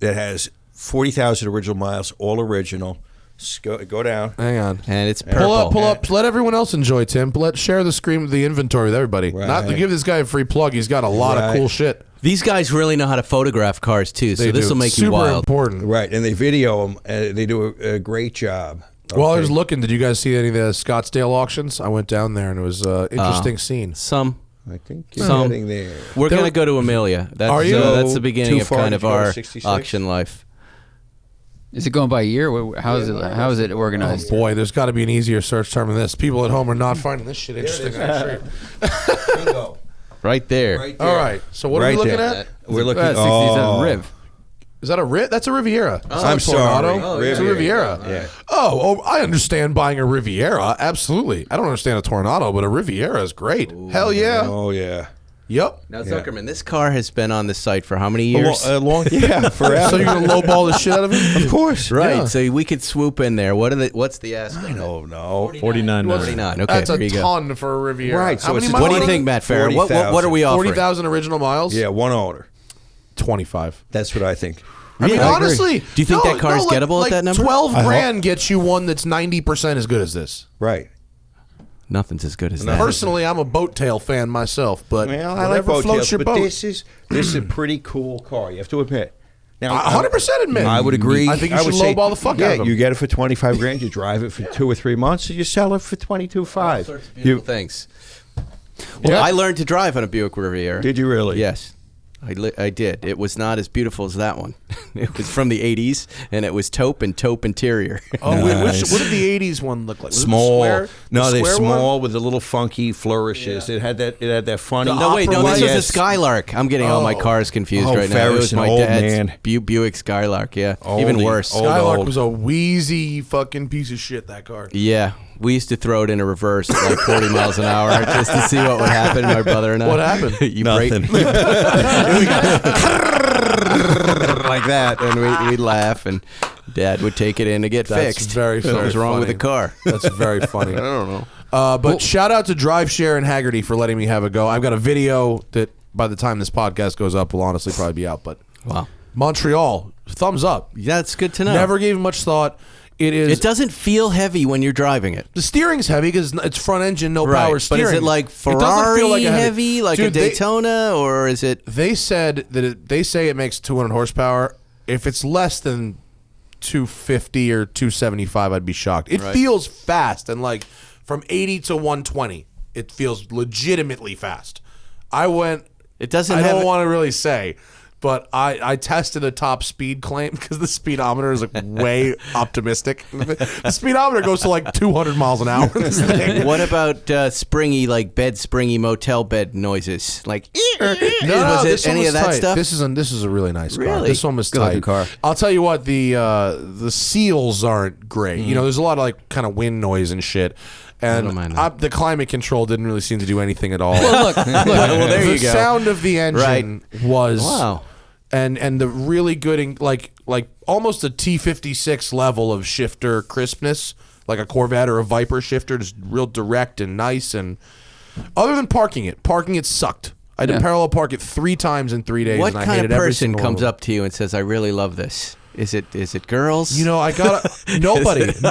that has 40,000 original miles, all original. Go down. Hang on. And it's purple. Pull up. Let everyone else enjoy, Tim. Share the inventory with everybody. Right. Not to give this guy a free plug. He's got a lot of cool shit. These guys really know how to photograph cars too, so this will make you wild. Super important. Right, and they video them. They do a great job. While I Okay. was looking, did you guys see any of the Scottsdale auctions? I went down there and it was an interesting scene. Some. I think you're Some. getting there. We're going to go to Amelia. That's, Are you? that's the beginning Too of far kind to of go to our 66? auction life. Is it going by year? How is it organized? Boy, there's got to be an easier search term than this. People at home are not finding this shit interesting. Bingo. Right there. Right there. All right. So what are we Right looking there. at? We're looking That's 67 Riv. Is that a Riv? That's a Riviera. It's not I'm a Tornado. sorry. It's a Riviera. Yeah. Oh, I understand buying a Riviera. Absolutely. I don't understand a Tornado, but a Riviera is great. Hell yeah. Oh yeah. Yep. Now, Zuckerman, this car has been on the site for how many years? Yeah, forever. So you're gonna lowball the shit out of it? Of course. Right, Yeah. so we could swoop in there. What's the ask? I don't know. 49. 49. Okay, That's there a you go. ton for a Riviera. Right, so How it's many a miles? What do you think, Matt Farrer? What are we offering? 40,000 original miles? Yeah, one owner. 25. That's what I think. I mean, I agree. honestly, Do you think that car is gettable at that number? 12 grand gets you one that's 90% as good as this. Right. Nothing's as good as that. Personally, I'm a boat tail fan myself, but Well, I like whatever boat floats tails, your but boat. this is a pretty cool car. You have to admit. Now, I 100% admit. I would agree. I think you I should would say, lowball the fuck out of them. You get it for 25 grand. You drive it for 2 or 3 months, and you sell it for 22.5. Beautiful things. Well, I learned to drive on a Buick Riviera. Did you really? Yes. I did. It was not as beautiful as that one. It was from the 80s, and it was taupe and taupe interior. Oh, wait, what did the 80s one look like? Was it the Small. square? No, The they're square small one? with the little funky flourishes. It had that funny. The No, wait, no, Opera this was Yes. a Skylark. I'm getting all my cars confused Oh, right now. It was Feresten, my old dad's man. Buick Skylark, yeah. Oldie, Even worse. old. Skylark was a wheezy fucking piece of shit, that car. Yeah, we used to throw it in a reverse at like 40 miles an hour just to see what would happen, my brother and I. What happened? You Nothing. like that, and we'd laugh, and Dad would take it in to get That's fixed. very, What was very wrong with the funny. car? That's very funny. I don't know. But shout out to Drive Share and Haggerty for letting me have a go. I've got a video that by the time this podcast goes up will honestly probably be out. But Wow. Montreal, thumbs up. Yeah, that's good to know. Never gave it much thought. It is. It doesn't feel heavy when you're driving it. The steering's heavy because it's front engine, no Right, power but steering. is it like It doesn't Ferrari feel like a heavy, like a Dude, they- Daytona, or is it? They said that they say it makes 200 horsepower. If it's less than 250 or 275, I'd be shocked. It Right. feels fast, and like from 80 to 120, it feels legitimately fast. I went. It doesn't I have. don't want to really say, but I tested a top speed claim because the speedometer is like way optimistic. The speedometer goes to like 200 miles an hour. in this thing. What about springy, like springy motel bed noises? Like, No, was it this one any was of that tight. stuff? This is a really nice car. Really? This one was Good tight. looking car. I'll tell you what, the seals aren't great. You know, there's a lot of like kind of wind noise and shit. And don't mind that. the climate control didn't really seem to do anything at all. Well, look, well, there the you go. sound of the engine was Wow. and the really good like almost a T56 level of shifter crispness, like a Corvette or a Viper shifter, just real direct and nice. And other than parking it sucked. I had to parallel park it 3 times in 3 days. What and I kind hated of every person single comes one. up to you and says, "I really love this"? Is it girls? You know, I got nobody. Is it they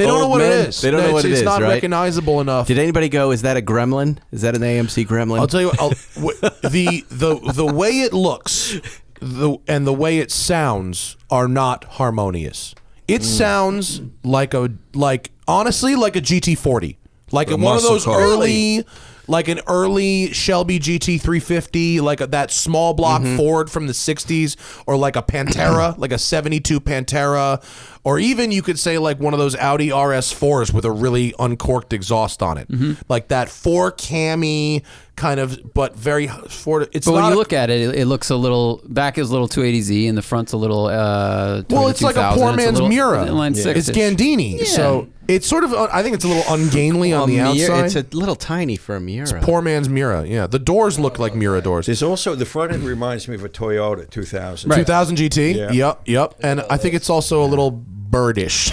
don't know what men? it is. They don't know what it is. It's not right? recognizable enough. Did anybody go? Is that a gremlin? Is that an AMC gremlin? I'll tell you what. The way it looks, and the way it sounds are not harmonious. It sounds honestly like a GT40, like one of those early. Like an early Shelby GT350, like that small block Ford from the 60s, or like a Pantera, like a 72 Pantera, or even you could say like one of those Audi RS4s with a really uncorked exhaust on it. Like that 4-cammy kind of, but very Ford. It's But not when you look at it, it looks a little, back is a little 280Z and the front's a little, well, it's like a poor man's Miura. It's Gandini. Yeah. So it's sort of, I think it's a little ungainly on the outside. It's a little tiny for a Miura. Poor man's Miura. Yeah. The doors look like Miura doors. There's also, the front end reminds me of a Toyota 2000. 2000 GT. Yeah. Yep. And I think it's also a little birdish.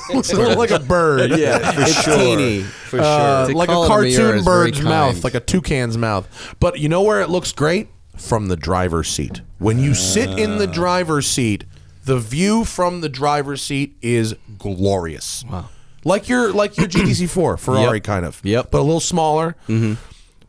It's a little like a bird. Yeah, it's teeny. For sure. Like a cartoon bird's mouth, like a toucan's mouth. But you know where it looks great? From the driver's seat. When you sit in the driver's seat, the view from the driver's seat is glorious. Wow. Like your GTC4 Ferrari kind of. Yep. But a little smaller.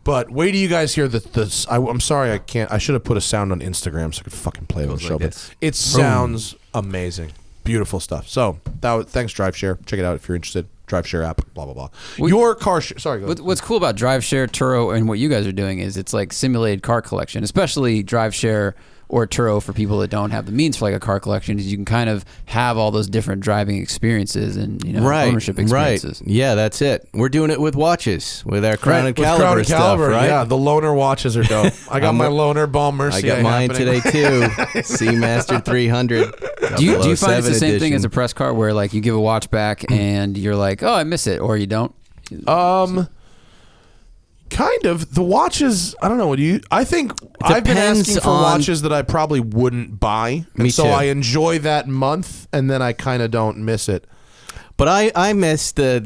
But wait till you guys hear this. I'm sorry, I can't. I should have put a sound on Instagram so I could fucking play it on the show. But it sounds amazing. Beautiful stuff. So thanks, DriveShare. Check it out if you're interested. DriveShare app. Blah blah blah. Your car. Sorry. Go ahead. What's cool about DriveShare, Turo, and what you guys are doing is it's like simulated car collection, especially DriveShare or Turo for people that don't have the means for like a car collection. Is you can kind of have all those different driving experiences and ownership experiences. Right. Yeah, that's it. We're doing it with watches, with our Crown and Caliber stuff, right? Yeah, the loaner watches are dope. I got my loaner Ball Mercier. I got mine today too. Seamaster 300. Do you find it's the same thing edition. as a press car where like you give a watch back and you're like, oh, I miss it, or you don't? Kind of. The watches, I don't know. I think I've been asking for watches that I probably wouldn't buy. And so too. I enjoy that month, and then I kind of don't miss it. But I miss the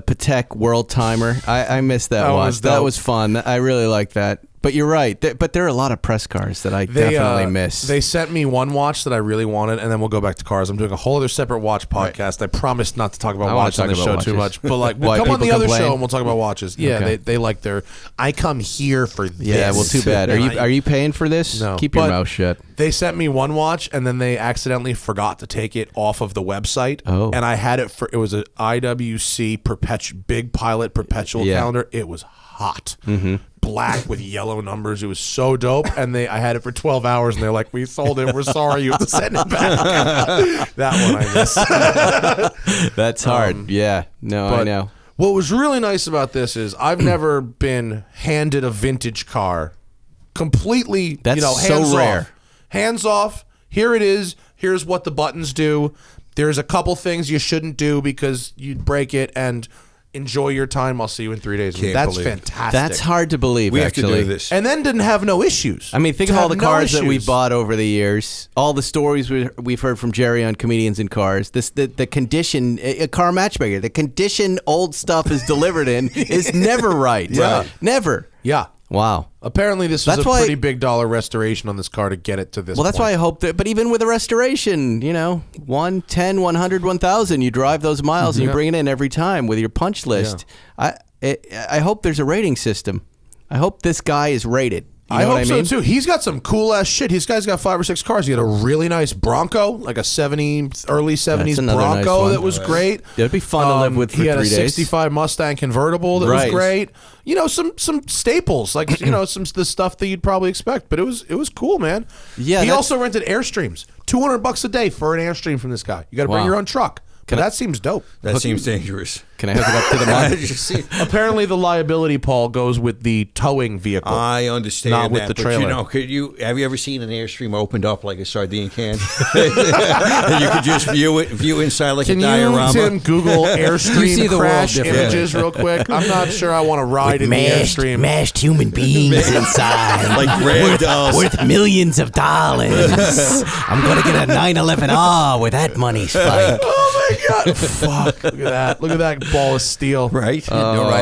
Patek World Timer. I miss that watch. That was fun. I really like that. But you're right. But there are a lot of press cars that I definitely miss. They sent me one watch that I really wanted, and then we'll go back to cars. I'm doing a whole other separate watch podcast. I promised not to talk about watches on the show too much. But like, we'll come on the other show and we'll talk about watches. Yeah, Okay. they like their. I come here for this. Yeah, well, too bad. Are you paying for this? No. Keep your But mouth shut. They sent me one watch, and then they accidentally forgot to take it off of the website. Oh. And I had it for, it was an IWC Big Pilot perpetual calendar. It was hot. Black with yellow numbers. It was so dope. And I had it for 12 hours, and they're like, we sold it. We're sorry. You have to send it back. That one I miss. That's hard. Yeah. No, I know. What was really nice about this is I've never been handed a vintage car completely, That's hands so rare. off. Hands off. Here it is. Here's what the buttons do. There's a couple things you shouldn't do because you'd break it, and enjoy your time. I'll see you in 3 days. That's fantastic. That's hard to believe, We have actually. to do this. And then didn't have no issues. I mean, think To of all have the no cars that we issues. bought over the years, all the stories we've heard from Jerry on Comedians in Cars. The condition, a car matchmaker, the condition old stuff is delivered in is never right. Yeah. Never. Yeah. Wow. Apparently, this was That's a why- pretty big dollar restoration on this car to get it to this Well, that's point. why I hope that, but even with a restoration, 1, 10, 100, 1,000, you drive those miles and you bring it in every time with your punch list. I hope there's a rating system. I hope this guy is rated. You know I what hope I mean? so too. He's got some cool ass shit. This guy's got 5 or 6 cars. He had a really nice Bronco, like a early 70s another nice Bronco one. that was great. It'd be fun to live with for He had 3 a days. 65 Mustang convertible that was Right. great. Some staples, like some the stuff that you'd probably expect. But it was cool, man. Yeah, He that's- also rented Airstreams. $200 a day for an Airstream from this guy. You got to bring Wow. your own truck. That seems dope. That seems dangerous. Can I hook it up to the mud? Apparently, the liability, Paul, goes with the towing vehicle. I understand Not with that, the but trailer. have you ever seen an Airstream opened up like a sardine can? And you could just view inside like Can a diorama. you, Tim, Google You see Airstream the crash world differently. images real quick? I'm not sure I want to ride in the Airstream. mashed human beings inside. Like rag dolls. Worth millions of dollars. I'm going to get a 911R with that money, Spike. Oh my God! Fuck! Look at that! Look at that ball of steel. Right? Can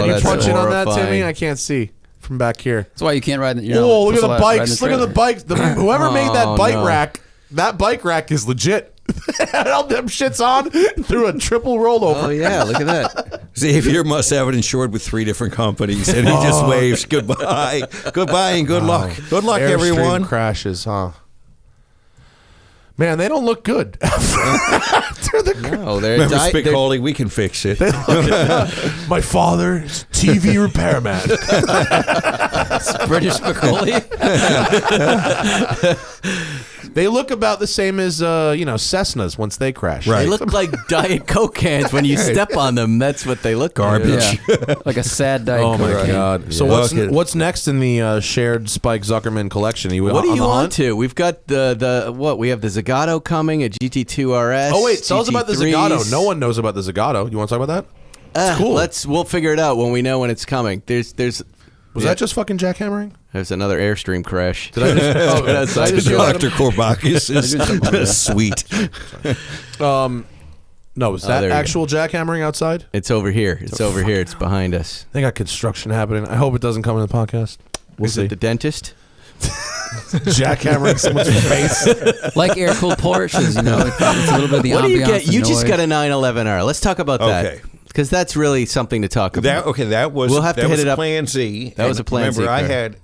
you that's punch in on that, horrifying. Timmy? I can't see from back here. That's why you can't ride. Oh, look at the bikes! Look at the bikes! Whoever made that bike no. rack That bike rack is legit. All them shits on through a triple rollover. Oh yeah, look at that. Xavier must have it insured with 3 different companies, and he just waves goodbye, goodbye, and good luck. Good luck, Airstream everyone. crashes, huh? Man, they don't look good. After the Oh, they're Remember Spicoli? We can fix it. my father's TV repairman. British Spicoli. They look about the same as Cessnas once they crash. Right. They look like Diet Coke cans when you step on them. That's what they look Garbage. Yeah. Like a sad Diet Oh my Coke can. God! So Yeah. what's next in the shared Spike Zuckerman collection? What are on you the on hunt? to? We've got the what? We have the Zagato coming, a GT2 RS. Oh wait, tell us about the Zagato. GT3s. No one knows about the Zagato. You want to talk about that? It's cool. We'll figure it out when we know when it's coming. There's Was that just fucking jackhammering? There's another Airstream crash. Did I just? Did I just hear that? Dr. Korbakis is sweet. No, was that there you go. actual jackhammering outside? It's over here. It's over here. It's behind us. They got construction happening. I hope it doesn't come in the podcast. We'll Is see. it the dentist? Jackhammering someone's face. Like air-cooled Porsches, it's a little bit of the What do you ambiance, get? the You just noise. got a 911R. Let's talk about that. Okay. Because that's really something to talk about. That was We'll have to that hit was it up. Plan Z. That was And a Plan Z Remember, I car. had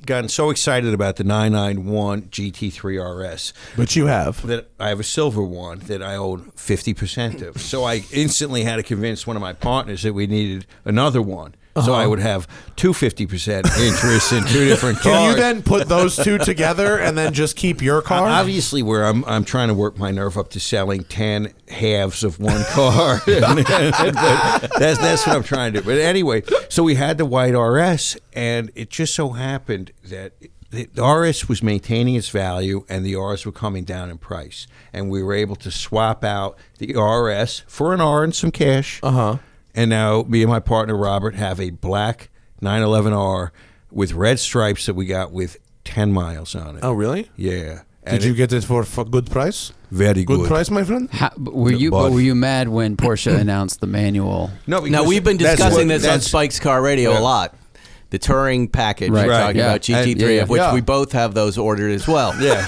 gotten so excited about the 991 GT3 RS But you have. that I have a silver one that I own 50% of. So I instantly had to convince one of my partners that we needed another one. So I would have 250% interest in 2 different cars. Can you then put those two together and then just keep your car? Obviously, where I'm trying to work my nerve up to selling 10 halves of one car. But that's what I'm trying to do. But anyway, so we had the white RS, and it just so happened that the RS was maintaining its value, and the Rs were coming down in price. And we were able to swap out the RS for an R and some cash. And now me and my partner Robert have a black 911R with red stripes that we got with 10 miles on it. Oh, really? Yeah. Did you get it for a good price? Very good. Good price, my friend? Were you mad when Porsche announced the manual? No, Now, because we've been that's discussing what- this on that's- Spike's Car Radio a lot. The Touring package, Right. we're Right, talking yeah. about GT3, Yeah. of which Yeah. we both have those ordered as well. Yeah.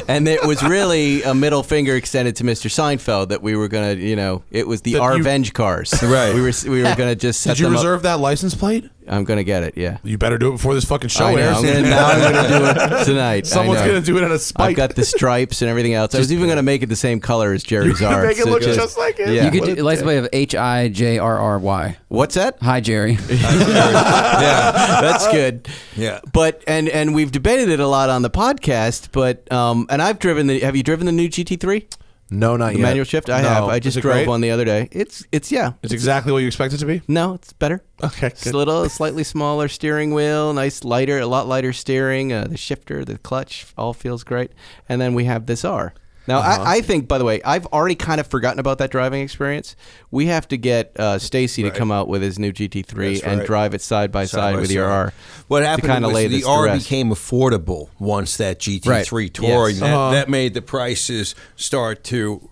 And it was really a middle finger extended to Mr. Seinfeld that we were going to, it was the That you- Revenge cars. Right. We were going to just set Did you them up. reserve that license plate? I'm going to get it, yeah. You better do it before this fucking show I know, airs. I'm gonna do it tonight. Someone's I know. going to do it out of spite. I've got the stripes and everything else. I was even going to make it the same color as Jerry's You're R. gonna make it so look just like it. Yeah. You could do license plate of HIJRRY. What's that? Hi, Jerry. Yeah. That's good. Yeah. But and we've debated it a lot on the podcast. But and I've driven the. Have you driven the new GT3? No, not The yet. manual shift? I No. have. I Is just it drove great? one the other day. It's yeah. It's exactly what you expect it to be? No, it's better. Okay, It's good. a little slightly smaller steering wheel, a lot lighter steering. The shifter, the clutch, all feels great. And then we have this R. Now, I think, by the way, I've already kind of forgotten about that driving experience. We have to get Stacy to come out with his new GT3 That's and right. drive it side by side by with your side. R. What to happened kinda was lay the this to R rest. became affordable once that GT3 Touring. Yes. That made the prices start to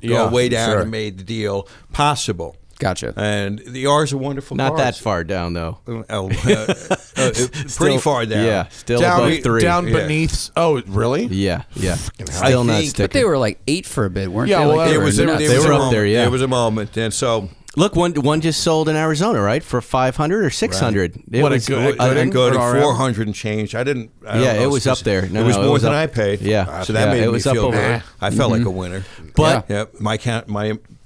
go way down sure. and made the deal possible. Gotcha. And the R is a wonderful Not cars. that far down, though. Pretty Still- far down. Yeah, still above 3. down Yeah. beneath. Oh, really? Yeah. I Still not think- sticking. But they were like 8 for a bit, weren't Yeah, they? well, Like, there were was- nuts. They were a up moment. there, yeah. There was a moment. And so Look, one just sold in Arizona, right? For 500 or 600. It What a was good- I didn't go to Good RM. 400 and change. I don't Yeah, know it was up there. No, it was no, it more was than up- I paid. Yeah. So that Yeah, made it me was up feel over good. there. I felt like a winner. But Yeah,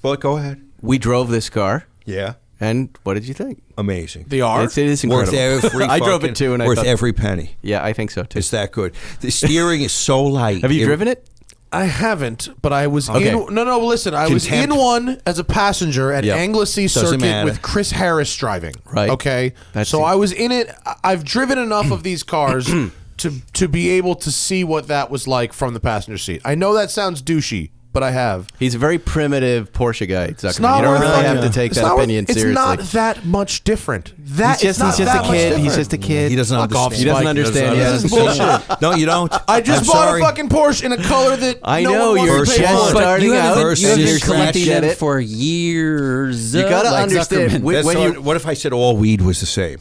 but go ahead. we drove this car, Yeah, and what did you think? amazing. The R? It is Worth incredible. every I drove fucking- it too, and I worth thought, every penny. yeah, I think so too. It's that good. The steering is so light. Have you driven it? I haven't, but I was Okay. in. No, listen. I was Contempt. in one as a passenger at Yep. Anglesey Doesn't Circuit matter. with Chris Harris driving. Right. Okay. That's so it. I was in it. I've driven enough of these cars to be able to see what that was like from the passenger seat. I know that sounds douchey, but I have. He's a very primitive Porsche guy, It's Zuckerman. not You don't worth really it. have to take It's that not worth- opinion seriously. It's not that much different. He's just a kid. He's just a kid. He doesn't Fuck off, understand. He doesn't Spike. understand. This is bullshit. No, you don't. I just I'm bought sorry. a fucking Porsche in a color that I no know, one wants you're to pay just for. But starting you out. haven't, you haven't You're been collecting scratch them it. for years. You gotta like understand. Zuckerman. When That's you- what if I said all weed was the same?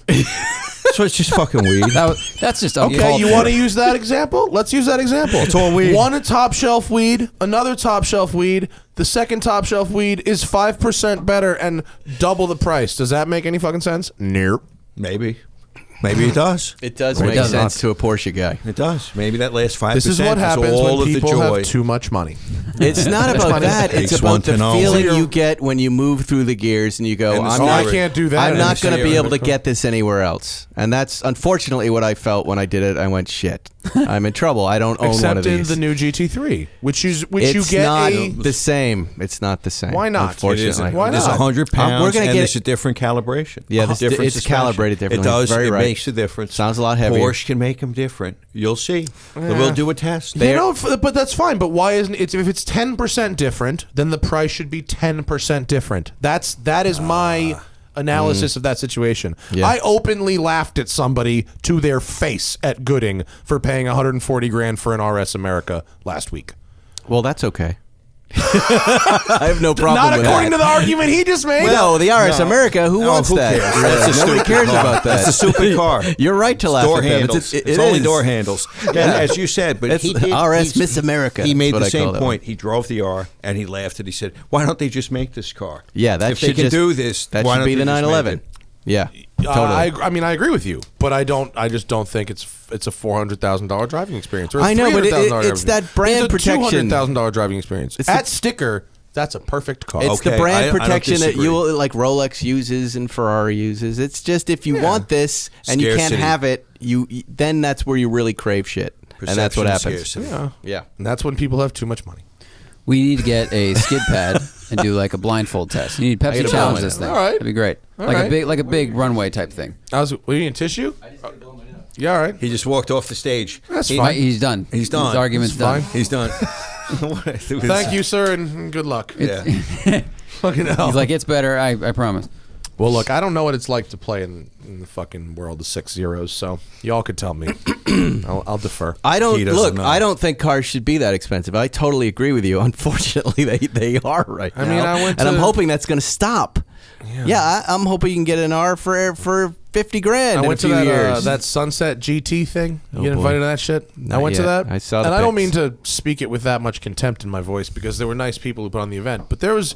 So it's just fucking weed. That's just Okay, uncalled you for. want to use that example? Let's use that example. It's all weed. One top shelf weed, another top shelf weed. The second top shelf weed is 5% better and double the price. Does that make any fucking sense? Nope. Maybe it does. It does Or it make does sense not. to a Porsche guy. It does. Maybe that last 5%. This is what happens all when of people the joy. have too much money. It's not about that. It's Takes one about the to know. feeling So you get when you move through the gears and you go, And the I'm Oh, not, I can't do that. I'm not going to be steering. able to get this anywhere else. And that's unfortunately what I felt when I did it. I went, shit, I'm in trouble. I don't own one Except of in these. the new GT3, which you It's get not a. the same. It's not the same. Why not? It Unfortunately. isn't. Why There's not? 100 pounds, We're gonna and get- there's a different calibration. Yeah, this- Different it's suspension. calibrated differently. It does. Very it right. makes a difference. Sounds a lot heavier. Porsche can make them different. You'll see. We'll do a test. You know, but that's fine. But why isn't it? If it's 10% different, then the price should be 10% different. That is my analysis of that situation. Yeah. I openly laughed at somebody to their face at Gooding for paying 140 grand for an RS America last week. Well, that's okay. I have no problem Not with according that. to the argument he just made. No, the RS America, who wants who that? cares? That's a Nobody stupid cares car. about that. That's a stupid car. You're right to laugh Door at them. handles. It It's only is. door handles. Yeah, as you said, but It's he did. RS Miss America. He made That's the what I same call that point. He drove the R and he laughed and he said, "Why don't they just make this car? Yeah, that if should they can just, do this, That why should don't be they the just make 911. it?" Yeah, totally. I mean, I agree with you, but I just don't think it's a $400,000 driving experience. Or a I know, but $300,000 it's that brand it's a protection. $200,000 driving experience. It's At the- Sticker, that's a perfect car. It's Okay, the brand I don't protection that disagree. you like Rolex uses and Ferrari uses. It's just if you want this and you can't Scarcity. have it, then that's where you really crave shit, and that's what Perception happens. scarcity. Yeah. And that's when people have too much money. We need to get a skid pad and do like a blindfold test. You need Pepsi gotta challenge blow this it. thing. All right. That'd be great. All like right. a big runway type thing. Were you in tissue? Yeah, all right. He just walked off the stage. That's He- fine. He's done. He's done. His argument's It's fine. done. He's done. Thank you, sir, and good luck. Yeah. Fucking hell. He's like, it's better. I promise. well, look, I don't know what it's like to play in the fucking world of 6 zeros, so y'all could tell me. I'll defer. I don't He doesn't look. know. I don't think cars should be that expensive. I totally agree with you. Unfortunately, they are right now. I mean, I went and I'm to- hoping that's going to stop. Yeah, I'm hoping you can get an R for 50 grand I in a went to few that years. that Sunset GT thing. You get boy. invited to that shit? I Not went to yet. that. I saw the and I don't mean pics. to speak it with that much contempt in my voice because there were nice people who put on the event, but there was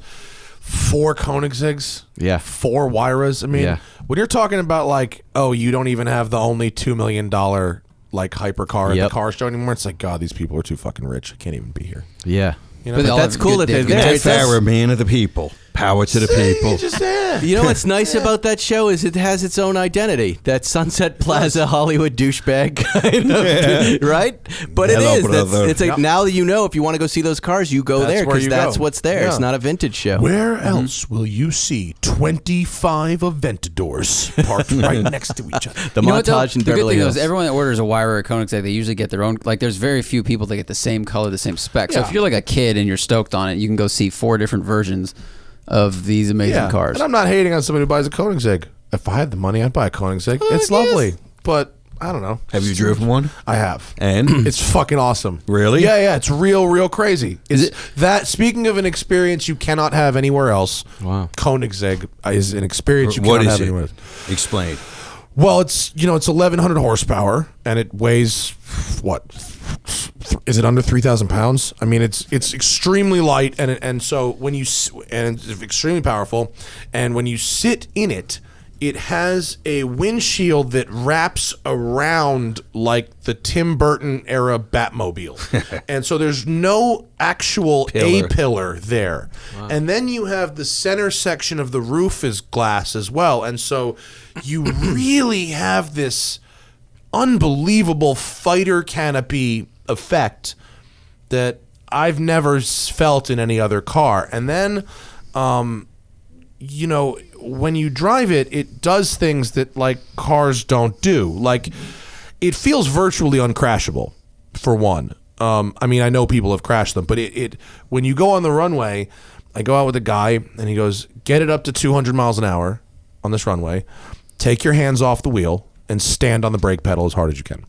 4 Koenigsegg's, Yeah. 4 Wyras. I mean, Yeah. when you're talking about like, oh, you don't even have the only $2 million like hypercar in the Yep. car show anymore. It's like, God, these people are too fucking rich. I can't even be here. yeah. You know, But they all That's have cool good- that they're they have there. good It's taste. Farrah, man of the people. Power to the people. Just yeah. You know what's nice about that show is it has its own identity. That Sunset Plaza Hollywood douchebag kind of, right? But Hello, it is. brother. It's like Yep. now that you know if you want to go see those cars, you go That's there where because you that's go. what's there. Yeah. It's not a vintage show. Where else will you see 25 Aventadors parked right next to each other? The You know what, though? montage in The good Beverly thing Hills. is everyone that orders a Wire or a Koenigsegg, they usually get their own. Like, there's very few people that get the same color, the same spec. So Yeah. if you're like a kid and you're stoked on it, you can go see 4 different versions of these amazing cars. And I'm not hating on somebody who buys a Koenigsegg. If I had the money, I'd buy a Koenigsegg. It's lovely. But I don't know. Have you driven one? I have. And It's fucking awesome. Really? Yeah. It's real crazy. Is that speaking of an experience you cannot have anywhere else? Wow. Koenigsegg is an experience you what cannot is have it? anywhere else. Explain. Well, it's 1,100 horsepower and it weighs what? Is it under 3,000 pounds? I mean, it's extremely light and so when you and it's extremely powerful, and when you sit in it, it has a windshield that wraps around like the Tim Burton era Batmobile, and so there's no actual A-pillar there. And then you have the center section of the roof is glass as well, and so you really have this unbelievable fighter canopy effect that I've never felt in any other car. And then, when you drive it, it does things that like cars don't do. Like, it feels virtually uncrashable, for one. I mean, I know people have crashed them, but it when you go on the runway, I go out with a guy and he goes, get it up to 200 miles an hour on this runway, take your hands off the wheel and stand on the brake pedal as hard as you can.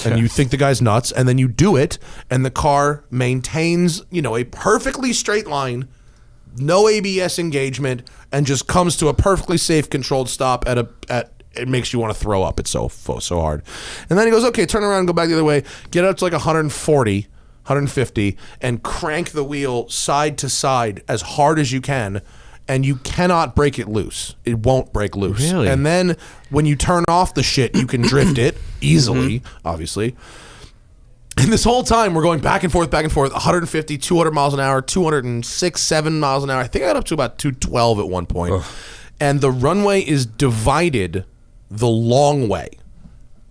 And you think the guy's nuts, and then you do it, and the car maintains, a perfectly straight line, no ABS engagement, and just comes to a perfectly safe, controlled stop at it makes you want to throw up. It's so hard. And then he goes, okay, turn around and go back the other way. Get up to like 140, 150, and crank the wheel side to side as hard as you can. And you cannot break it loose. It won't break loose. Really? And then when you turn off the shit, you can drift it easily, obviously. And this whole time, we're going back and forth, 150, 200 miles an hour, 206, 7 miles an hour. I think I got up to about 212 at one point. Ugh. And the runway is divided the long way.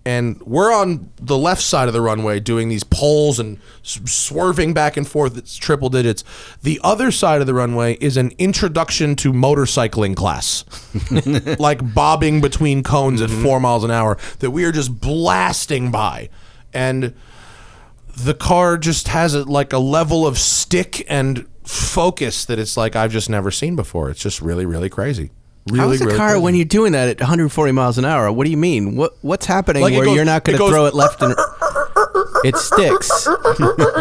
And we're on the left side of the runway doing these poles and swerving back and forth. It's triple digits. The other side of the runway is an introduction to motorcycling class. Like bobbing between cones at 4 miles an hour that we are just blasting by. And the car just has a level of stick and focus that it's like I've just never seen before. It's just really, really crazy. How's the car crazy. when you're doing that at 140 miles an hour? What do you mean? What's happening where you're not going to throw it left and it sticks?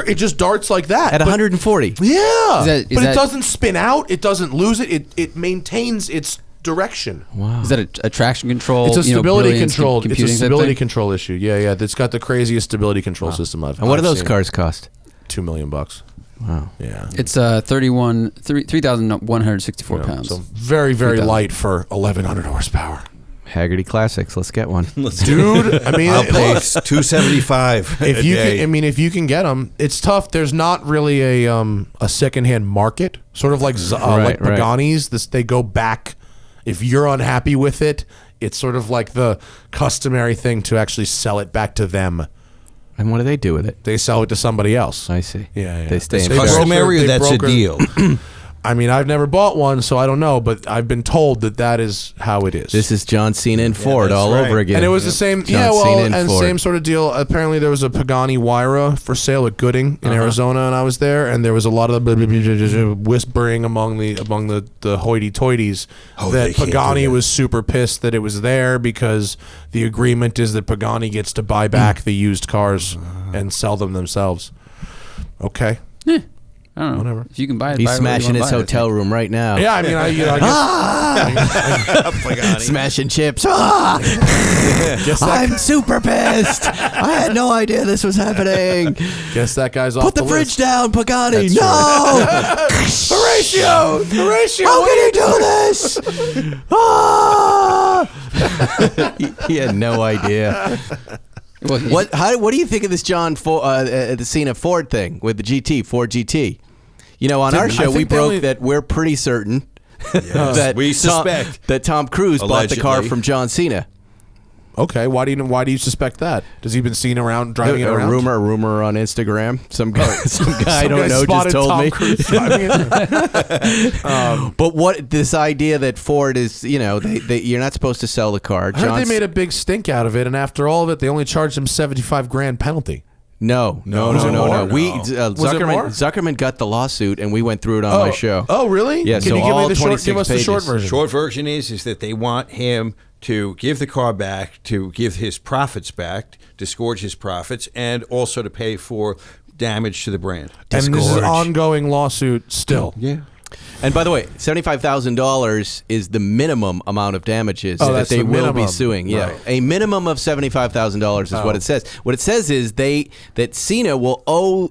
It just darts like that At 140. Yeah, Is but that- it doesn't spin out. It doesn't lose it. It maintains its direction. Wow. Is that a traction control? It's a stability brilliance control. It's a computing type stability thing? control issue. Yeah. It's got the craziest stability control system I've. And what do I've those seen. cars cost? $2 million. Wow. Yeah. It's 3,164 pounds. So very, very 3,000. light for 1,100 horsepower. Haggerty Classics. Let's get one. Dude, I mean, I'll pay look, $275 if a you day. can, I mean, if you can get them, it's tough. There's not really a secondhand market, sort of like Right. Pagani's. They go back. If you're unhappy with it, it's sort of like the customary thing to actually sell it back to them. And what do they do with it? They sell it to somebody else. I see. Yeah. They stay in They charge. Customary, they that's a broker- deal. I mean, I've never bought one, so I don't know, but I've been told that is how it is. This is John Cena and Ford that's all right. over again. And it was the same, John Cena and Ford. same sort of deal. Apparently, there was a Pagani Huayra for sale at Gooding in Arizona, and I was there, and there was a lot of whispering among the hoity-toities Oh, that they can't do Pagani that. was super pissed that it was there because the agreement is that Pagani gets to buy back the used cars and sell them themselves. Okay. I don't know. Whatever. If you can buy it, He's buy it, smashing you his wanna buy it, hotel room right now. Yeah, I mean, I guess, Smashing chips. Ah! guess, that, I'm super pissed. I had no idea this was happening. guess that guy's off Put the fridge list. down, Pagani. That's No! Horatio! How can you do this? Ah! He had no idea. Well, What do you think of this the Cena Ford thing with the Ford GT? You know, on our I show think we they broke only- that we're pretty certain that we suspect. that Tom Cruise bought the car Allegedly. from John Cena. Okay, why do you suspect that? Has he been seen around driving it A around? rumor on Instagram. Some guy I Some don't guy know just spotted told Tom me. Cruise driving it. But what this idea that Ford is, you're not supposed to sell the car. I heard they made a big stink out of it, and after all of it, they only charged him $75,000 penalty. No. Was it more? We Was it more? Zuckerman got the lawsuit, and we went through it on my show. Oh, really? Yeah, Can so you give all me the short? 26 Give us the short pages. version. Short version is that they want him to give the car back, to give his profits back, disgorge his profits, and also to pay for damage to the brand. And this is an Disgorge. ongoing lawsuit still. Yeah. And by the way, $75,000 is the minimum amount of damages Oh, that that's they the will be minimum. suing. Yeah, Right. a minimum of $75,000 is what it says. What it says is that Cena will owe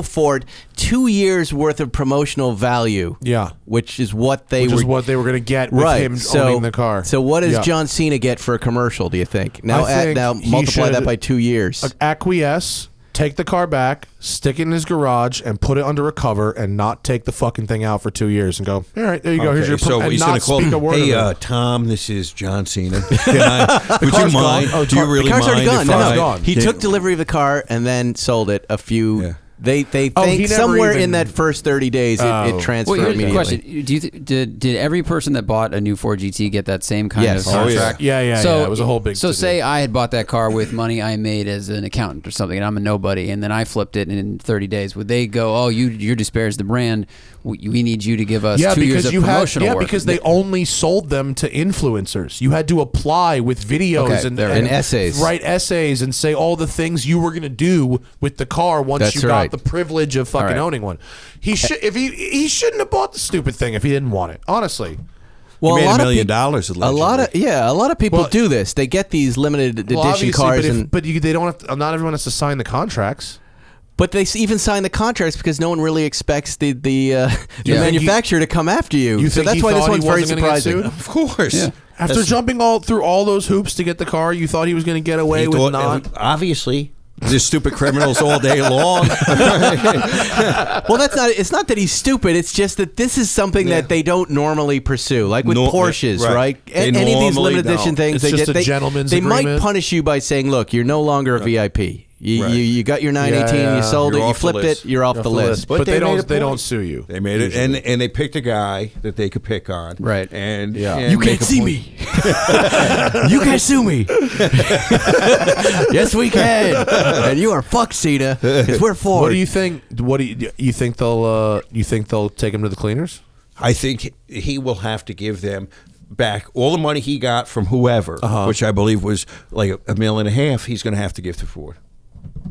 Ford 2 years worth of promotional value. Yeah. which is what they Which were is what they were going to get with right. him so, owning the car. So what does Yeah. John Cena get for a commercial? Do you think now? I think now he multiply that should by 2 years. Acquiesce, take the car back, stick it in his garage, and put it under a cover, and not take the fucking thing out for 2 years, and go, all right, there you go. Here's your so and he's not going to call. speak a word Hey, of it. Tom, this is John Cena. Can I, would you car's mind? gone. Oh, Do you really the car's already mind? gone. if No, I- gone. He took delivery of the car and then sold it a few. Yeah. They Oh, he think never somewhere even- in that first 30 days it transferred Well, here's the immediately. question: Do you did every person that bought a new Ford GT get that same kind Yes. of Oh, yeah. contract? Yeah, it was a whole big So to-do. say I had bought that car with money I made as an accountant or something, and I'm a nobody, and then I flipped it in 30 days. Would they go, "Oh, you're disparaged the brand. We need you to give us 2 years of promotional work"? because they only sold them to influencers. You had to apply with videos Okay, and essays. write essays and say all the things you were going to do with the car once That's you right. got the privilege of fucking right. owning one. He shouldn't have bought the stupid thing if he didn't want it. Honestly. Well, He made a lot $1 million, a lot of people do this. They get these limited edition obviously, cars, they don't have to, not everyone has to sign the contracts. but they even sign the contracts because no one really expects the manufacturer to come after you. So think that's he why this thought one's he very wasn't gonna get surprising. sued? Of course. Yeah. After jumping through all those hoops to get the car, you thought he was going to get away He with thought- not. Obviously. There's stupid criminals all day long. Well, it's not that he's stupid. It's just that this is something that they don't normally pursue, like with Porsches, right. right? They Any of these normally limited edition don't. things, It's just a gentleman's they might agreement. punish you by saying, "Look, you're no longer a VIP. You got your 918, Yeah, you sold you're it, you off the flipped list. it, you're off the list." But they they made a don't point. sue you. They made it, and they picked a guy that they could pick on, Right. And Yeah. and You make can't a see point. me. You can't sue me. Yes, we can. And you are fucked, Cena, because we're Ford. What do you think? You think they'll take him to the cleaners? I think he will have to give them back all the money he got from whoever, which I believe was like $1.5 million. He's going to have to give to Ford.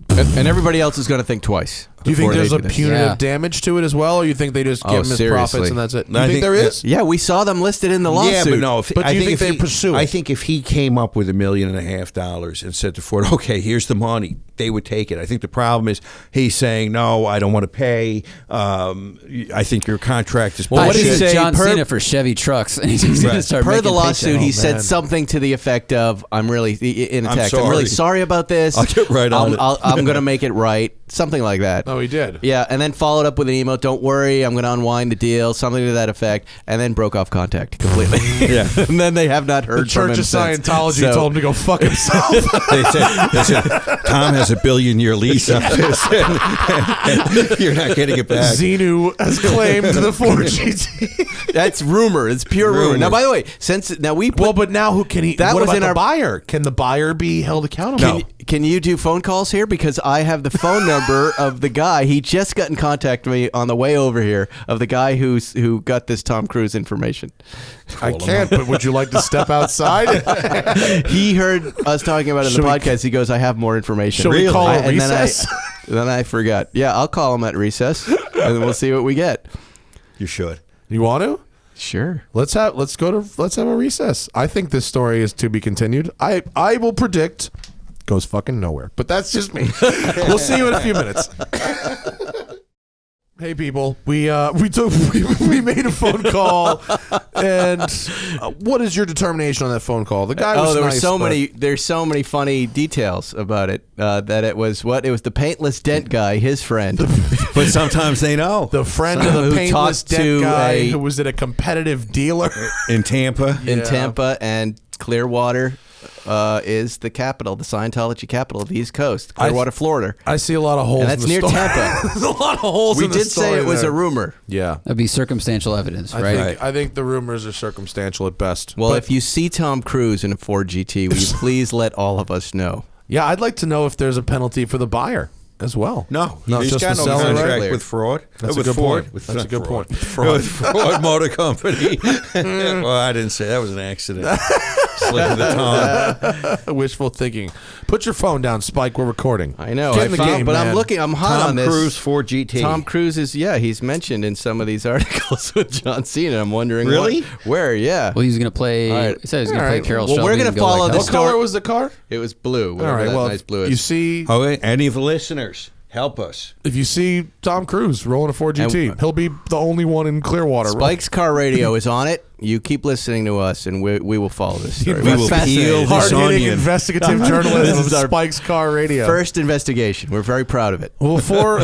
And everybody else is going to think twice. Do you think before they there's do a this. punitive Yeah. damage to it as well, or you think they just give him his seriously. profits and that's it? You I think think there is? Yeah, we saw them listed in the lawsuit. Yeah, but no. But do you think they pursue it? I think if he came up with $1.5 million and said to Ford, "Okay, here's the money," they would take it. I think the problem is he's saying, "No, I don't want to pay. I think your contract is." Well, what did he Bullshit. say? John Per- Cena for Chevy trucks, and he's going to start Per making the lawsuit, he paychecks. said man. something to the effect of, "I'm really in a I'm text. I'm really sorry. sorry about this. I'll get right on it." I'm going to make it right." Something like that. Oh, he did. Yeah, and then followed up with an email. "Don't worry, I'm going to unwind the deal." Something to that effect, and then broke off contact completely. Yeah. And then they have not heard The from Church him of since. Scientology So- told him to go fuck himself. they said, "Tom has a 1 billion-year lease on this, and you're not getting it back." Xenu has claimed the Ford GT. That's rumor. It's pure rumor. Rumor. Now, by the way, since now we put, Well, but now who can he? That what was about in the our- buyer? Can the buyer be held accountable? Can you do phone calls here? Because I have the phone number of the guy. He just got in contact with me on the way over here of the guy who got this Tom Cruise information. I can't. But would you like to step outside? He heard us talking about it in Should the we- podcast. He goes, "I have more information." Should we call a And recess? then I forgot. Yeah, I'll call him at recess, and we'll see what we get. You should. You want to? Sure. Let's have a recess. I think this story is to be continued. I will predict goes fucking nowhere. But that's just me. We'll see you in a few minutes. Hey people, we made a phone call, and what is your determination on that phone call? The guy was there nice, were so but- many. There's so many funny details about it. That it was the paintless dent guy, his friend. But sometimes they know. the friend of the Who paintless talked dead to guy who was at a competitive dealer. In Tampa. in Tampa, and Clearwater is the capital, the Scientology capital of the East Coast, Clearwater, Florida. I see a lot of holes. And that's in the near story. Tampa. There's a lot of holes. We in the did say story it was there. a rumor. Yeah. That'd be circumstantial evidence, right? I think the rumors are circumstantial at best. Well, But, if you see Tom Cruise in a Ford GT, will you please let all of us know? yeah, I'd like to know if there's a penalty for the buyer as well. No, Not he's just got the no seller, contract right? with fraud. That's a with good Ford. point. With That's a good fraud. point. Fraud. With Ford Motor Company. Well, I didn't say that was an accident. Slip of the tongue. Wishful thinking. Put your phone down, Spike. We're recording. I know, Get in the game, but man. I'm looking. I'm hot Tom on this. Cruise Ford GT. Tom Cruise is he's mentioned in some of these articles with John Cena. I'm wondering Really? where? Yeah. Well, he's going to play. All right. He said he was going All to play right. Carol Well, Shelby. we're gonna and go follow like the that. What story- color was the car? It was blue. All Whatever right. that Well, nice blue is. you see, Oh, any of the listeners, help us. if you see Tom Cruise rolling a Ford GT, he'll be the only one in Clearwater. Spike's Car Radio is on it. You keep listening to us, and we will follow this story. We will Fascinated. peel this Hard-hitting onion. investigative journalism This of is our Spike's Car Radio. First investigation. We're very proud of it. Well, before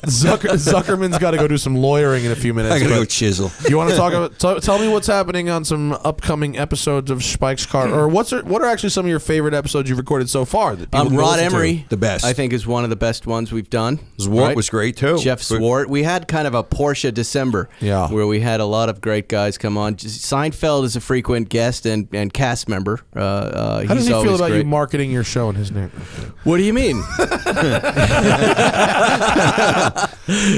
Zuckerman's got to go do some lawyering in a few minutes. I gotta but go chisel. You want to talk about? Tell me what's happening on some upcoming episodes of Spike's Car, or what are actually some of your favorite episodes you've recorded so far? That people can Rod listen to? Emery, The best. I think, is one of the best ones we've done. Zwart was great too. Jeff Zwart. We had kind of a Porsche December, Yeah. where we had a lot of great guys come on. Seinfeld is a frequent guest and cast member. How does he feel about you marketing your show in his name? What do you mean?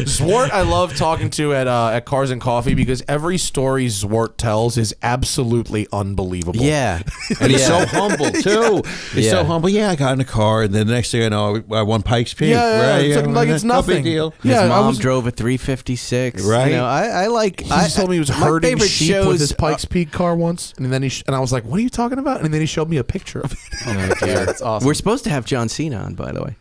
Zwart, I love talking to at Cars and Coffee because every story Zwart tells is absolutely unbelievable. Yeah, And he's so humble too. He's so Yeah. humble. Yeah, I got in a car, and then the next thing I know, I won Pikes Peak. Yeah, right? it's like it's no nothing. big deal. his Yeah, mom drove a 356. Right. You know, I like. He just told me he was my herding favorite sheep Jeep with shows his Pikes Peak car once, and then and I was like, "What are you talking about?" And then he showed me a picture of it. Oh my God, that's awesome. We're supposed to have John Cena on, by the way.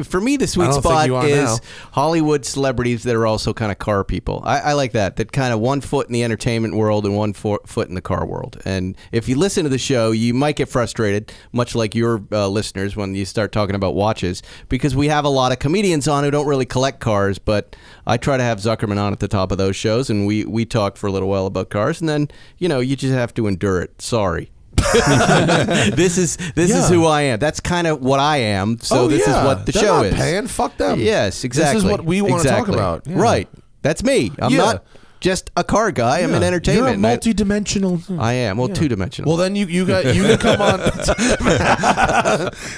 For me, the sweet I don't think spot you are is now. Hollywood celebrities that are also kind of car people. I like that kind of one foot in the entertainment world and one foot in the car world. And if you listen to the show, you might get frustrated, much like your listeners, when you start talking about watches, because we have a lot of comedians on who don't really collect cars, but I try to have Zuckerman on at the top of those shows, and we talked for a little while about cars, and then, you just have to endure it. Sorry. This is who I am. That's kind of what I am. So this is what the They're show not is. Paying? Fuck them. Yes, exactly. This is what we want to talk about. Yeah. Right. That's me. I'm not just a car guy. I'm in entertainment. You're a multi-dimensional. I am. Well, two-dimensional. Well, then you can come on.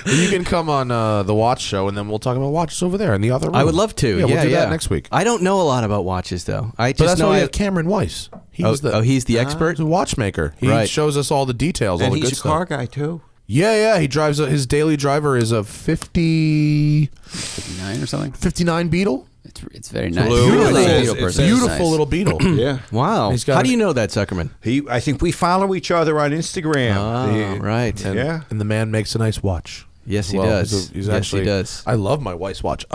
You can come on the Watch Show, and then we'll talk about watches over there in the other room. I would love to. Yeah, we'll do that next week. I don't know a lot about watches, though. I But just that's know why we have Cameron Weiss. He's he's the expert? He's a watchmaker. He Right. shows us all the details, all And the he's good a car stuff. guy too. Yeah. He drives his daily driver is a 59 59 or something. Beetle. It's very nice. blue. Beautiful, It says- Beetle it person. says- Beautiful Nice. little Beetle. Yeah. Wow. He's got How an- do you know that, Zuckerman? I think we follow each other on Instagram. Oh, right. Yeah. And the man makes a nice watch. Yes, he Well, does. He's Yes, actually, he does. I love my Weiss watch.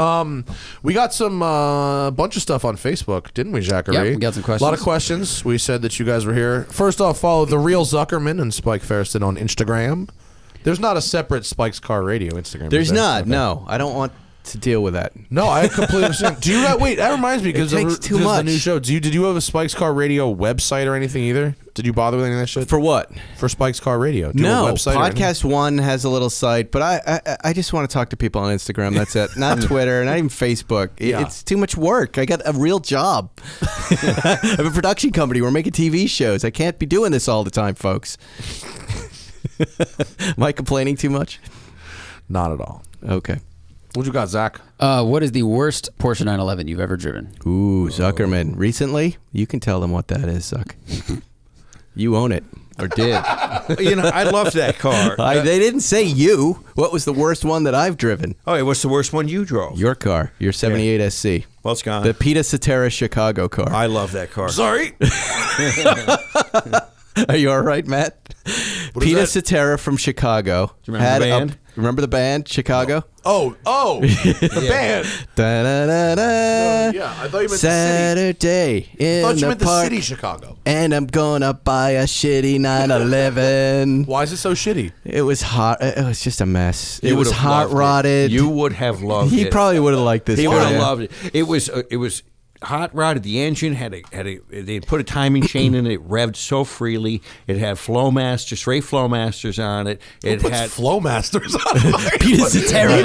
We got some bunch of stuff on Facebook, didn't we, Zachary? Yep, we got some questions. A lot of questions. We said that you guys were here. First off, follow the real Zuckerman and Spike Feresten on Instagram. There's not a separate Spike's Car Radio Instagram. There's is there? not. Okay. No, I don't want to deal with that. No, I completely understand. Do you wait? That reminds me because takes too the much. new show. Did you have a Spike's Car Radio website or anything either? Did you bother with any of that shit For what? for Spike's Car Radio? Do you have No, a website or anything? Podcast One has a little site, but I just want to talk to people on Instagram. That's it. Not Twitter, not even Facebook. Yeah. It's too much work. I got a real job. I have a production company. We're making TV shows. I can't be doing this all the time, folks. Am I complaining too much? Not at all. Okay. What you got, Zach? What is the worst Porsche 911 you've ever driven? Ooh, Zuckerman. Recently? You can tell them what that is, Zuck. You own it. Or did. I love that car. They didn't say you. What was the worst one that I've driven? Oh, what's the worst one you drove? Your car. Your 78 SC. Well, it's gone. The Pita Cetera Chicago car. I love that car. Sorry. Are you all right, Matt? What is Pita that? Cetera from Chicago. Do you remember the band? Remember the band, Chicago? Oh, the band. Da-da-da-da. Yeah, I thought you meant Saturday I in thought you the meant the park, city, Chicago. and I'm gonna buy a shitty 911. Why is it so shitty? It was hot. It was just a mess. It You was would have hot loved it. rodded. You would have loved it. He probably would have liked this. He car, would have yeah. loved it. It was hot rodded. The engine they put a timing chain in it. It revved so freely. It had Flowmasters, straight Flowmasters on it. It Puts had. Flowmasters on Pita Cetera,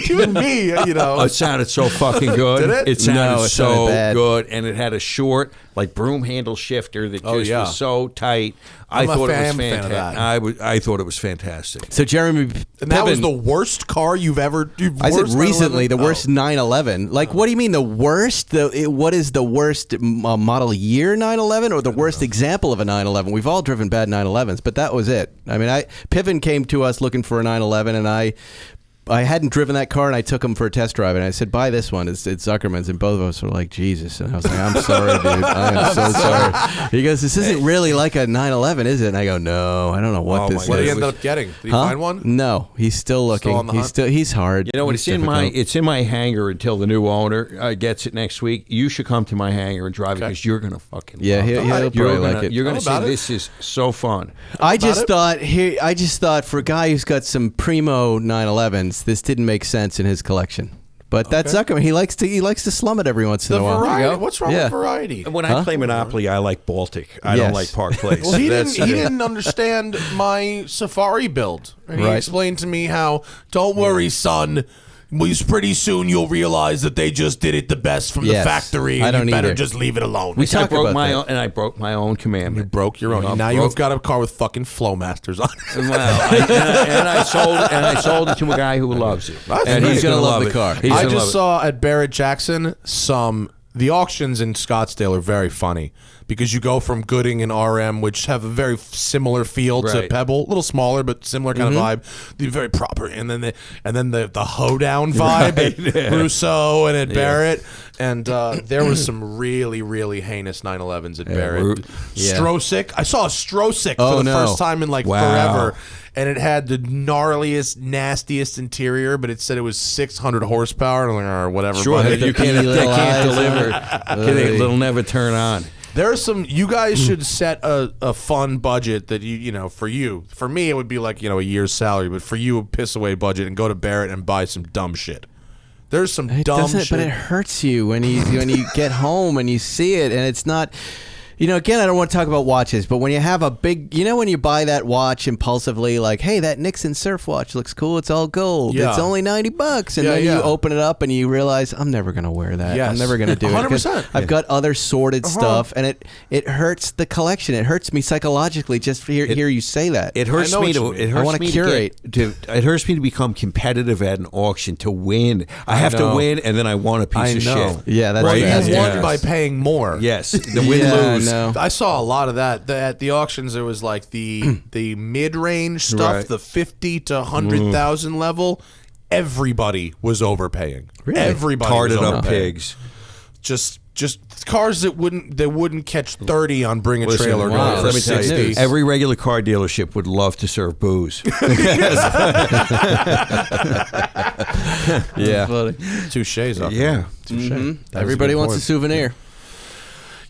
even me, Oh, it sounded so fucking good. Did it? It sounded No, it so sounded bad. good, and it had a short, like broom handle shifter that just yeah. was so tight. I I'm a thought it was fan of fantastic. that. I thought it was fantastic. So Jeremy And that was Piven- the worst car you've ever. I said worst recently 911? the worst 911. Like, what do you mean the worst? What is the worst model year 911 or the worst example of a 911? We've all driven bad 911s, but that was it. I mean, Piven came to us looking for a 911, and I hadn't driven that car, and I took him for a test drive, and I said, buy this one. It's Zuckerman's, and both of us were like, Jesus. And I was like, I'm sorry, dude. I am so sorry. He goes, this isn't really like a 911, is it? And I go, no, I don't know what Oh, this my What did is. he end up getting? Did he Huh? find one? No, he's still looking. on the hunt? He's hard. You know what? He's It's difficult. in my hangar until the new owner gets it next week. You should come to my hangar and drive it because you're gonna fucking Yeah, love he'll it. probably You're like gonna- it. You're gonna How about say it? this is so fun. I just it? thought for a guy who's got some primo 911s, this didn't make sense in his collection. But that's Zuckerman. He likes to slum it every once in The a while. variety. What's wrong Yeah. with variety? When I play Monopoly, I like Baltic. I Yes. don't like Park Place. Well, he That's- didn't understand my Safari build. And he Right. explained to me how, don't worry, son. Pretty soon you'll realize that they just did it the best from Yes. the factory. I And don't you better either. just leave it alone. We I talk broke about my that. own, and I broke my own commandment. You broke your own. You know, Now broke- you've got a car with fucking Flowmasters on it. Well, I sold it to a guy who loves it, and He's he's gonna gonna love the it. car. He's I gonna just love saw at Barrett-Jackson the auctions in Scottsdale are very funny because you go from Gooding and RM, which have a very similar feel to Right. Pebble, a little smaller but similar kind of vibe. They're very proper, and then the hoedown vibe at Rousseau and at Barrett, And there was some really, really heinous 911s at Barrett. Yeah. Strosick. I saw a Strosick Oh, for the no. first time in forever. And it had the gnarliest, nastiest interior, but it said it was 600 horsepower. And I'm like, all right, whatever. Sure, buddy. you can't deliver. It'll never turn on. There's some. You guys should set a fun budget that for you. For me, it would be like a year's salary, but for you, a piss away budget and go to Barrett and buy some dumb shit. There's some dumb shit, but it hurts you when you get home and you see it, and it's not. Again, I don't want to talk about watches, but when you have a big, when you buy that watch impulsively, like, hey, that Nixon Surf watch looks cool. It's all gold. Yeah. It's only $90, and then you open it up and you realize I'm never going to wear that. Yes. I'm never going to do 100%. it. I've got other sorted stuff, and it hurts the collection. It hurts me psychologically just to hear you say that. It hurts me to. It hurts I want me to curate. It hurts me to become competitive at an auction to win. I have to win, and then I want a piece of shit. Yeah, that's Well, bad. you won Yes. by paying more. Yes, the win-lose. No. I saw a lot of that. At the auctions, there was like the mid-range stuff, Right. the 50 to 100,000 level. Everybody was overpaying. Really? Everybody Carded was up overpaying. pigs. Just cars that wouldn't catch 30 on Bring a Listen, Trailer. wow, going for let me tell you 60. this. Every regular car dealership would love to serve booze. Yeah. Touches up. Yeah. Everybody wants a souvenir.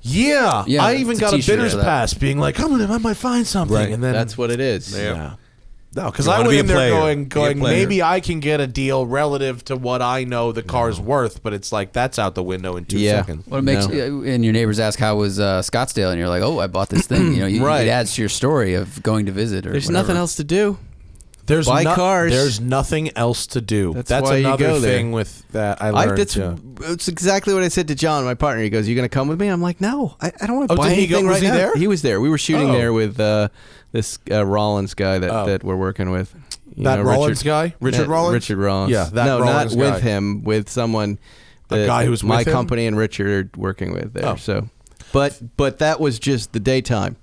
Yeah. Yeah, I even it's a got a t-shirt bidder's for that. pass being like, I might find something. Right. And then That's what it is. Yeah. No, because You I wanna went be in a there player. going, Be a player. maybe I can get a deal relative to what I know the car's worth, but it's like that's out the window in 2 Yeah. seconds. What makes and your neighbors ask how was Scottsdale, and you're like, oh, I bought this thing. Right. It adds to your story of going to visit. Or There's whatever. nothing else to do. There's Buy cars. There's nothing else to do. That's why you another go there. thing with that I learned. It's exactly what I said to John, my partner. He goes, "You going to come with me?" I'm like, "No, I don't want to Oh, buy did he go- anything was right he now." there? He was there. We were shooting Oh. there with this Rollins guy that we're working with. That Rollins guy? Richard Rollins? Richard Rollins. Yeah, that no, Rollins not guy. with him. With someone. A guy who's my with him? company and Richard are working with there. Oh. So, but that was just the daytime.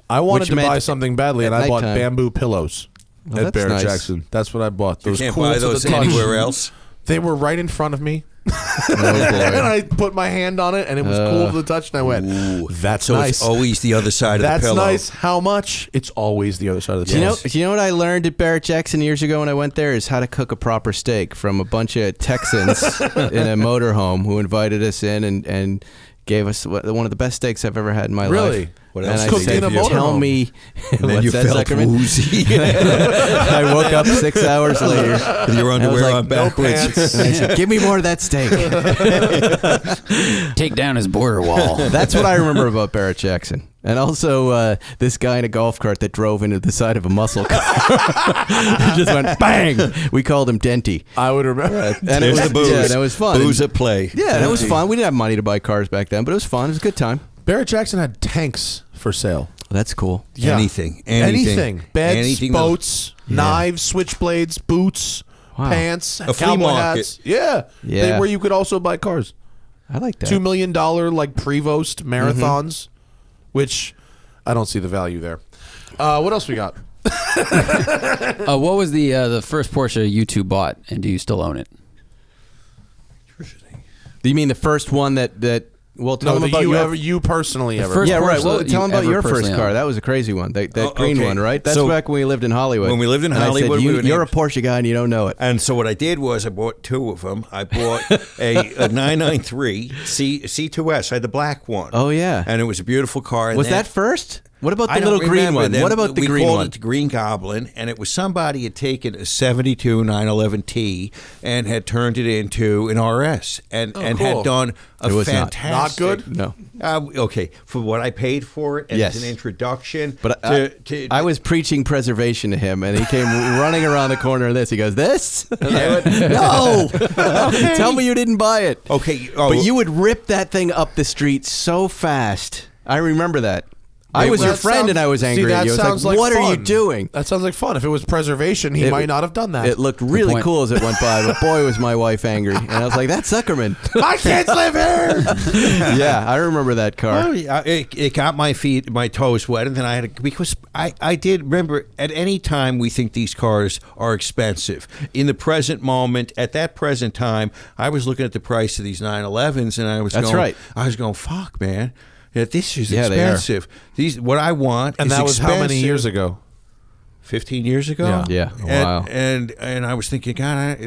I wanted Which to meant buy something badly, and at I bought nighttime. bamboo pillows Well, at that's nice. Barrett-Jackson. That's what I bought. You Those can't cool buy to the those touch. anywhere else. They were right in front of me. Oh, And boy. I put my hand on it, and it was cool to the touch, and I went, that's So nice. it's always the other side of That's the pillow. nice. How much? It's always the other side of the Do pillow. you know what I learned at Barrett-Jackson years ago when I went there is how to cook a proper steak from a bunch of Texans in a motorhome who invited us in and gave us one of the best steaks I've ever had in my Really? life. What And else I did they said, give you? tell me, And then what's you that, felt Zuckerman? woozy. I woke up 6 hours later. With your underwear like, on no backwards. And I said, give me more of that steak. Take down his border wall. That's what I remember about Barrett-Jackson. And also this guy in a golf cart that drove into the side of a muscle car. It just went bang. We called him Denty. I would remember. And There's it was, the booze. yeah, that was fun. Booze at play. Yeah, that was fun. We didn't have money to buy cars back then, but it was fun. It was a good time. Barrett-Jackson had tanks for sale. That's cool. Yeah. Anything. Beds, Anything boats, knives, switchblades, boots, Wow. pants, A flea cowboy market. hats. Yeah. Yeah. Where you could also buy cars. I like that. $2 million like Prevost marathons, which I don't see the value there. What else we got? What was the first Porsche you two bought, and do you still own it? Do you mean the first one that well, tell No, them that about your you personally ever. first yeah, right. Porsche Well, that tell them you about your ever first personally car. owned. That was a crazy one. That Oh, green okay. one, right? That's So, back when we lived in Hollywood. when we lived in And I said, Hollywood, we were you're a named- Porsche guy and you don't know it. And so what I did was I bought two of them. I bought a 993 C2S. I had the black one. Oh, yeah. And it was a beautiful car. And Was then- that first? What about I the don't little green remember. one? Then What about the we green called one? it the Green Goblin, and it was somebody had taken a 72 911T and had turned it into an RS and cool. had done a It was not. fantastic. Not good? No. Okay, for what I paid for it and Yes. as an introduction. But to, I was preaching preservation to him, and he came running around the corner of this. He goes, "This? And I went, no! Tell me you didn't buy it." Okay, But you would rip that thing up the street so fast. I remember that. I was your That friend sounds- and I was angry See, at that you. I was sounds like, what are you fun. doing? That sounds like fun. If it was preservation, he might not have done that. It looked really point. cool as it went by, but boy, was my wife angry. And I was like, that's Zuckerman. My kids live here. Yeah, I remember that car. Well, it got my feet, my toes wet, and then I had to, because I did remember at any time we think these cars are expensive. In the present moment, at that present time, I was looking at the price of these 911s, and I was That's going, right. I was going, fuck, man. Yeah, this is Yeah, they are. expensive. These, what I want, And is that was how many expensive. years ago? 15 years ago. Yeah. Wow. And I was thinking, God,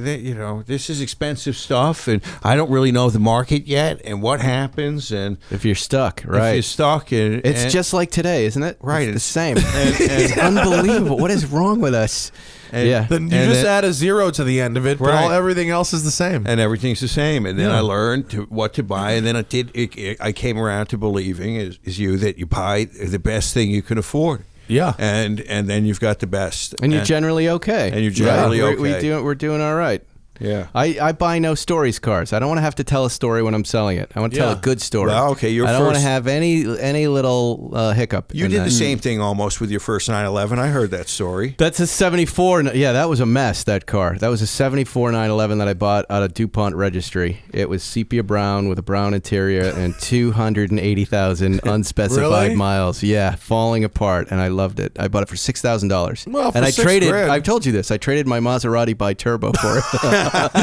this is expensive stuff, and I don't really know the market yet, and what happens, and If you're stuck, right? if you're stuck, and It's just like today, isn't it? Right. It's the same. It's unbelievable. What is wrong with us? Yeah. Then you And just then- add a 0 to the end of it, but Right. everything else is the same. and everything's the same. And then Yeah. I learned what to buy, and then I came around to believing, as you, that you buy the best thing you can afford. Yeah. and then you've got the best, And you're generally okay. And you're generally okay. We're doing all right. Yeah. I buy no stories cars. I don't want to have to tell a story when I'm selling it. I want to tell Yeah. a good story. Well, okay, your I don't want to first- have any little hiccup. You in did that. the same thing almost with your first 911. I heard that story. That's a 74. Yeah, that was a mess, that car. That was a 74 911 that I bought out of DuPont Registry. It was sepia brown with a brown interior and 280,000 unspecified Really? miles. Yeah, falling apart, and I loved it. I bought it for $6,000. Well, for and I $6 traded, grand. I've told you this, I traded my Maserati bi-turbo for it.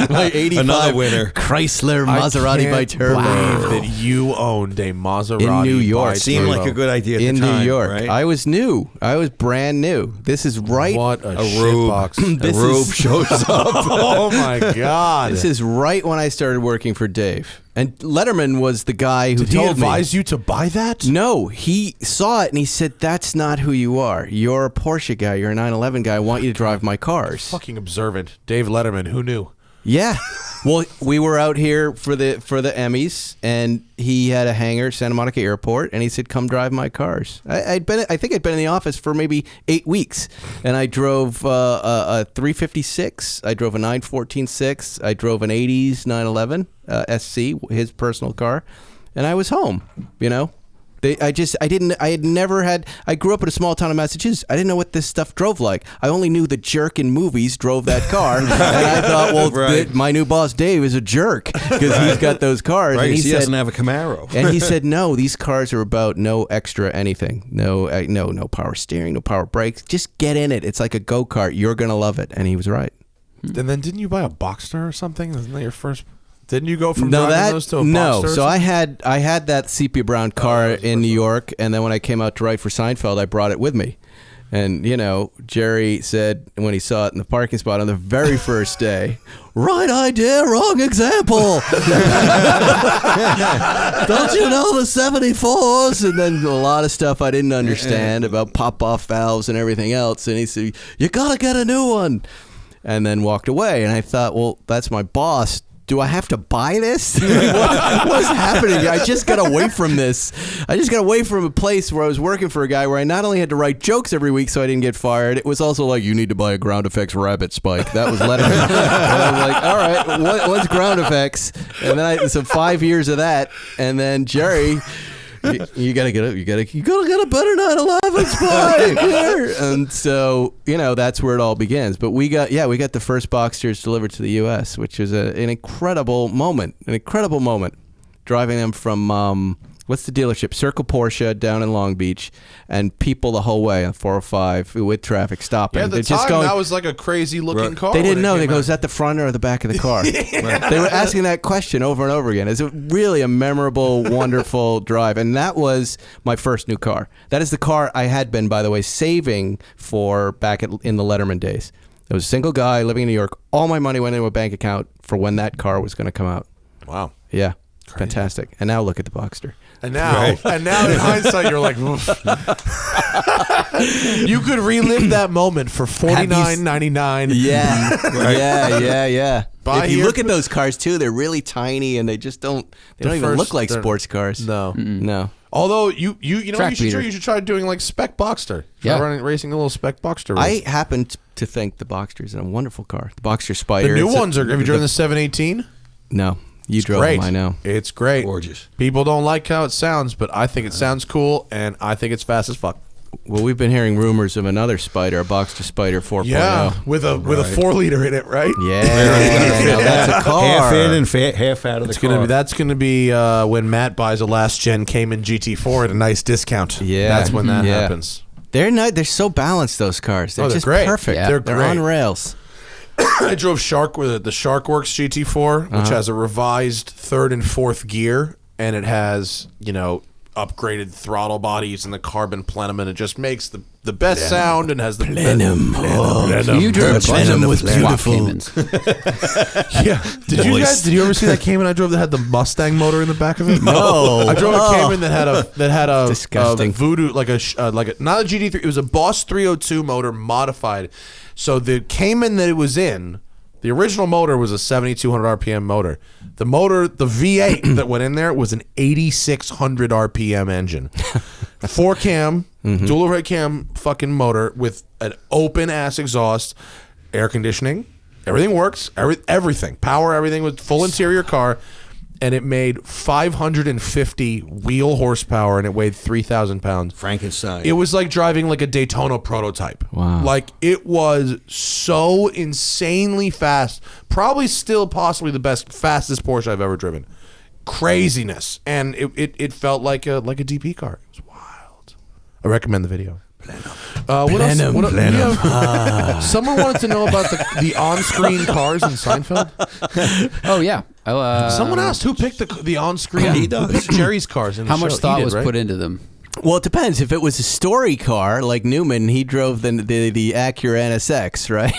My 85 Another winner. Chrysler Maserati I can't bi-turbo. believe that you owned a Maserati In New York. bi-turbo. Seemed like a good idea at In the time, New York. right? I was new. I was brand new. This is right. What a rube. shitbox. This Rube is- shows up. Oh my God. This is right when I started working for Dave. And Letterman was the guy who Did he told me. advise you to buy that? No, he saw it and he said, "That's not who you are. You're a Porsche guy. You're a 911 guy. I want you to drive my cars." Fucking observant. Dave Letterman, who knew? Yeah. Well, we were out here for the Emmys, and he had a hangar, Santa Monica Airport, and he said, "Come drive my cars." I think I'd been in the office for maybe 8 weeks, and I drove a 356, I drove a 914-6, I drove an 80s 911 SC, his personal car, and I was home. You know. I grew up in a small town in Massachusetts. I didn't know what this stuff drove like. I only knew the jerk in movies drove that car. And I thought, well, Right. my new boss, Dave, is a jerk because he's got those cars. Right, And he he said, doesn't have a Camaro. and he said, no, these cars are about no extra anything. No power steering, no power brakes. Just get in it. It's like a go-kart. You're going to love it. And he was right. And then didn't you buy a Boxster or something? Isn't that your first? Didn't you go from No, driving those to a Boxster? no. or So something? I had that sepia brown car that was the in first New York, and then when I came out to write for Seinfeld, I brought it with me. And Jerry said when he saw it in the parking spot on the very first day, "Right idea, wrong example." Don't you know the 74s? And then a lot of stuff I didn't understand about pop-off valves and everything else. And he said, "You gotta get a new one." And then walked away. And I thought, well, that's my boss. Do I have to buy this? What's happening? I just got away from this. I just got away from a place where I was working for a guy where I not only had to write jokes every week so I didn't get fired, it was also like, you need to buy a ground effects rabbit spike. That was Letterman. And I'm like, all right, what's ground effects? And then so 5 years of that. And then Jerry... You gotta get it. You gotta get a better 911 spike here. And so that's where it all begins. But we got the first Boxsters delivered to the U.S., which is an incredible moment. Driving them from what's the dealership? Circle Porsche down in Long Beach, and people the whole way on 405 with traffic stopping. Yeah, at the They're time, just going. that was like a crazy looking car. They when didn't it know. They came go, out. is that the front or the back of the car? They were asking that question over and over again. It's really a memorable, wonderful drive. And that was my first new car. That is the car I had been, by the way, saving for back in the Letterman days. I was a single guy living in New York. All my money went into a bank account for when that car was going to come out. Wow. Yeah. Fantastic. And now look at the Boxster. And now in hindsight, you're like, oof. You could relive that moment for $49.99. Yeah. Yeah. Buy If you your- look at those cars too, they're really tiny and they just don't. They don't even look like they're- sports cars. No. No. Although you know Track beater. you should try doing like spec Boxster. Yeah. Racing a little spec Boxster. I race. happen to think the Boxster is a wonderful car. The Boxster Spider. The new it's a- ones are. Have you driven the 718? No. You drove great. them, I know. It's great. Gorgeous. People don't like how it sounds, but I think it sounds cool, and I think it's fast as fuck. Well, we've been hearing rumors of another Spider, a Boxster Spider 4.0. Yeah, with a 4-liter in it, right? Yeah, now that's a car. Half in and half out of the car. That's gonna be when Matt buys a last gen Cayman GT4 at a nice discount. Yeah. That's when that Yeah. happens. They're not. They're so balanced. Those cars. They're They're just great. perfect. Yeah. They're They're on great. rails. I drove Shark with the Sharkworks GT4, which has a revised 3rd and 4th gear, and it has upgraded throttle bodies and the carbon plenum, and it just makes the best sound and has the Plenum. You drove a bunch Plenum of was swap beautiful. Caymans. Yeah. Did you ever see that Cayman I drove that had the Mustang motor in the back of it? No. I drove a Cayman that had a Disgusting. Voodoo not a GT3. It was a Boss 302 motor modified. So the Cayman that it was in, the original motor was a 7,200 RPM motor. The V8 that went in there was an 8,600 RPM engine. 4-cam, dual overhead cam fucking motor with an open ass exhaust, air conditioning. Everything works. Everything. Power, everything was full interior car. And it made 550 wheel horsepower, and it weighed 3,000 pounds. Frankenstein. It was like driving like a Daytona prototype. Wow. Like, it was so insanely fast. Probably still possibly the fastest Porsche I've ever driven. Craziness. And it felt like a DP car. It was wild. I recommend the video. What else? Someone wanted to know about the on-screen cars in Seinfeld. Oh yeah. Someone asked who picked the on-screen. He does. Jerry's cars in the how much show. thought He did, was right? put into them. Well, it depends. If it was a story car like Newman, he drove the Acura NSX, right?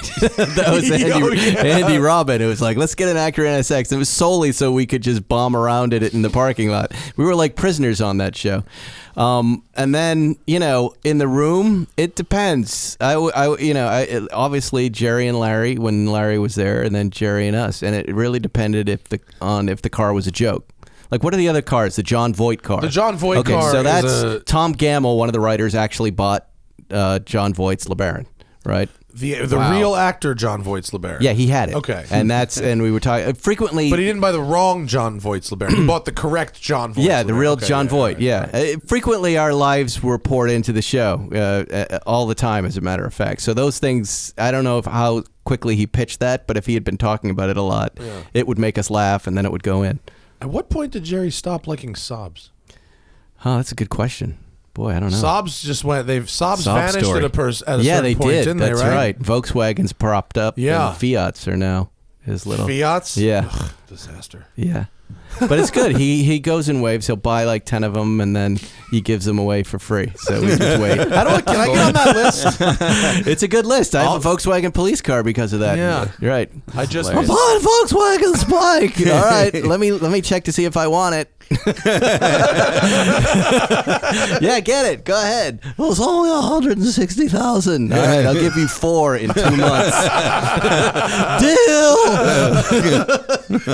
That was Andy Robin. It was like, let's get an Acura NSX. It was solely so we could just bomb around it in the parking lot. We were like prisoners on that show. And then, in the room, it depends. Obviously Jerry and Larry when Larry was there, and then Jerry and us, and it really depended if the car was a joke. Like, what are the other cars? The John Voight car. The John Voight car. Okay, so that's is Tom Gamble, one of the writers, actually bought John Voight's LeBaron, right? the Wow. real actor John Voight's LeBaron. Yeah, he had it. Okay. And we were talking frequently. But he didn't buy the wrong John Voight's LeBaron. He bought the correct John Voight's Yeah, the LeBaron. real Okay, John Voight. right, Yeah, right. Frequently our lives were poured into the show, all the time, as a matter of fact. So those things, I don't know how quickly he pitched that, but if he had been talking about it a lot, it would make us laugh, and then it would go in. At what point did Jerry stop liking Sobs? Oh, that's a good question. Boy, I don't know. Sobs just went. Sobs Sob vanished story. at a certain Yeah, they point, did. didn't That's they? right. Volkswagen's propped up. Yeah. And Fiats are now his little. Fiats. Yeah. Ugh, disaster. Yeah. But it's good. He goes in waves. He'll buy like 10 of them, and then he gives them away for free. So we just wait. Can I get on that list? It's a good list. I have a Volkswagen police car because of that. Yeah. You're right. I just I'm buying a Volkswagen Spike. All right, let me check to see if I want it. Yeah, get it. Go ahead. Well, it's only 160,000. All right, I'll give you 4 in 2 months. Deal.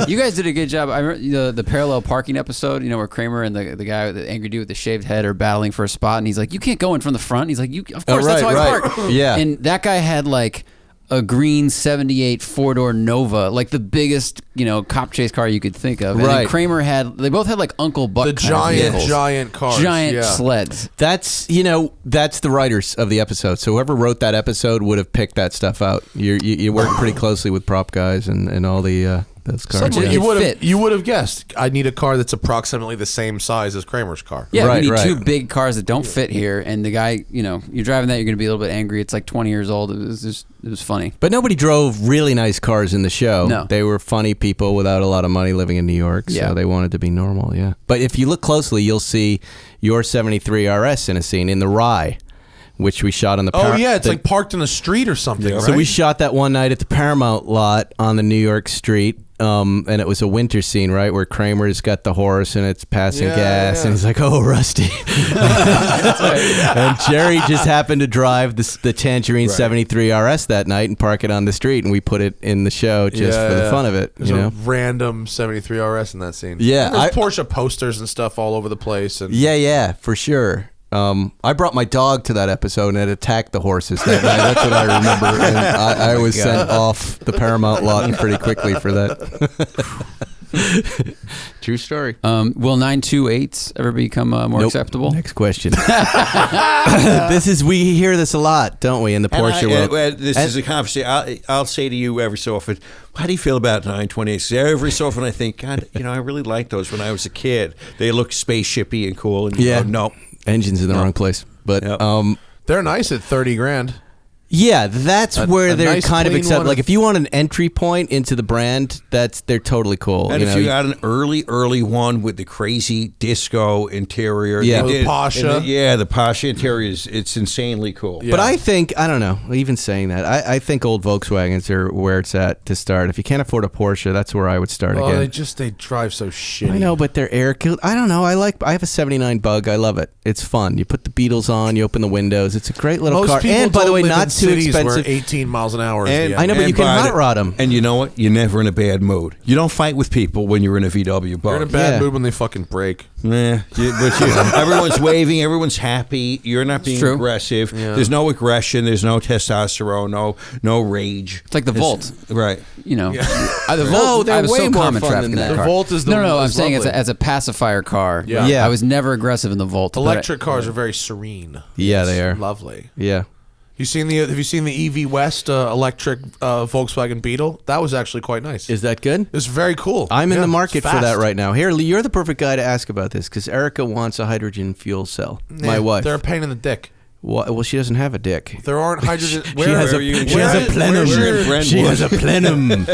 You guys did a good job. I remember the parallel parking episode, where Kramer and the guy, the angry dude with the shaved head, are battling for a spot, and he's like, "You can't go in from the front." He's like, "Of course, that's how I park." Yeah. And that guy had like a green '78 4-door Nova, like the biggest, cop chase car you could think of. And then Right. Kramer they both had like Uncle Buck the kind of vehicles. giant cars. Giant yeah. sleds. That's that's the writers of the episode. So whoever wrote that episode would have picked that stuff out. You work pretty closely with prop guys and all the those cars. Someone- It you would have guessed. I need a car that's approximately the same size as Kramer's car. Yeah, Right, we need right. 2 big cars that don't fit here, and the guy, you're driving that, you're going to be a little bit angry. It's like 20 years old. It was funny. But nobody drove really nice cars in the show. No. They were funny people without a lot of money living in New York, Yeah. so they wanted to be normal, yeah. But if you look closely, you'll see your 73 RS in a scene in the Rye, which we shot on the Oh yeah, it's like parked in the street or something. Right? So we shot that one night at the Paramount lot on the New York street. And it was a winter scene, right, where Kramer's got the horse and it's passing gas, yeah. and he's like, "Oh, Rusty." And Jerry just happened to drive the Tangerine 73 RS that night and park it on the street, and we put it in the show just for the fun of it. There's a random 73 RS in that scene. Yeah, And there's Porsche posters and stuff all over the place. And Yeah, for sure. I brought my dog to that episode, and it attacked the horses that night. That's what I remember. And I was sent off the Paramount lot pretty quickly for that. True story. Will 928s ever become more acceptable? Next question. We hear this a lot, don't we, in the Porsche world? This is a conversation. I'll say to you every so often, how do you feel about 928s? Every so often I think, God, I really liked those when I was a kid. They look spaceshipy and cool. And you go, no. Engine's in the wrong place. But They're nice at $30,000. yeah, that's where a they're nice, kind of clean accepted. one. Like if you want an entry point into the brand, they're totally cool. And if know? you got an early one with the crazy disco interior, Yeah. they The did- Porsche. and the Porsche interior it's insanely cool. Yeah. But I think, I don't know, even saying that, I think old Volkswagens are where it's at to start. If you can't afford a Porsche, that's where I would start Oh, again. they drive so shitty. I know, but they're air cooled. I don't know. I have a 79 Bug. I love it. It's fun. You put the Beetles on, you open the windows. It's a great little Most car. people And by the don't way, live not in too cities where expensive. 18 miles an hour is And- the I know, but you can hot rod them. And you know what? You're never in a bad mood. You don't fight with people when you're in a VW Bug. You're in a bad Yeah. mood when they fucking break. Everyone's waving, everyone's happy. You're not being true. aggressive. There's no aggression. There's no testosterone. No rage. It's like the Volt. Right. You know, the No, Volt. they're I was way so more calm in fun traffic than in that that. car. The Volt is the- no. I'm is saying lovely. as a pacifier car. Yeah. Yeah. I was never aggressive in the Volt. but Electric cars are very serene. Yeah, they It's are. lovely. Yeah. Have you seen the EV West electric Volkswagen Beetle? That was actually quite nice. Is that good? It's very cool. I'm in Yeah, the market it's for that fast. right now. Here, Lee, you're the perfect guy to ask about this because Erica wants a hydrogen fuel cell. My Yeah, wife. They're a pain in the dick. Well, she doesn't have a dick. There aren't hydrogen. She has a plenum. She has a plenum.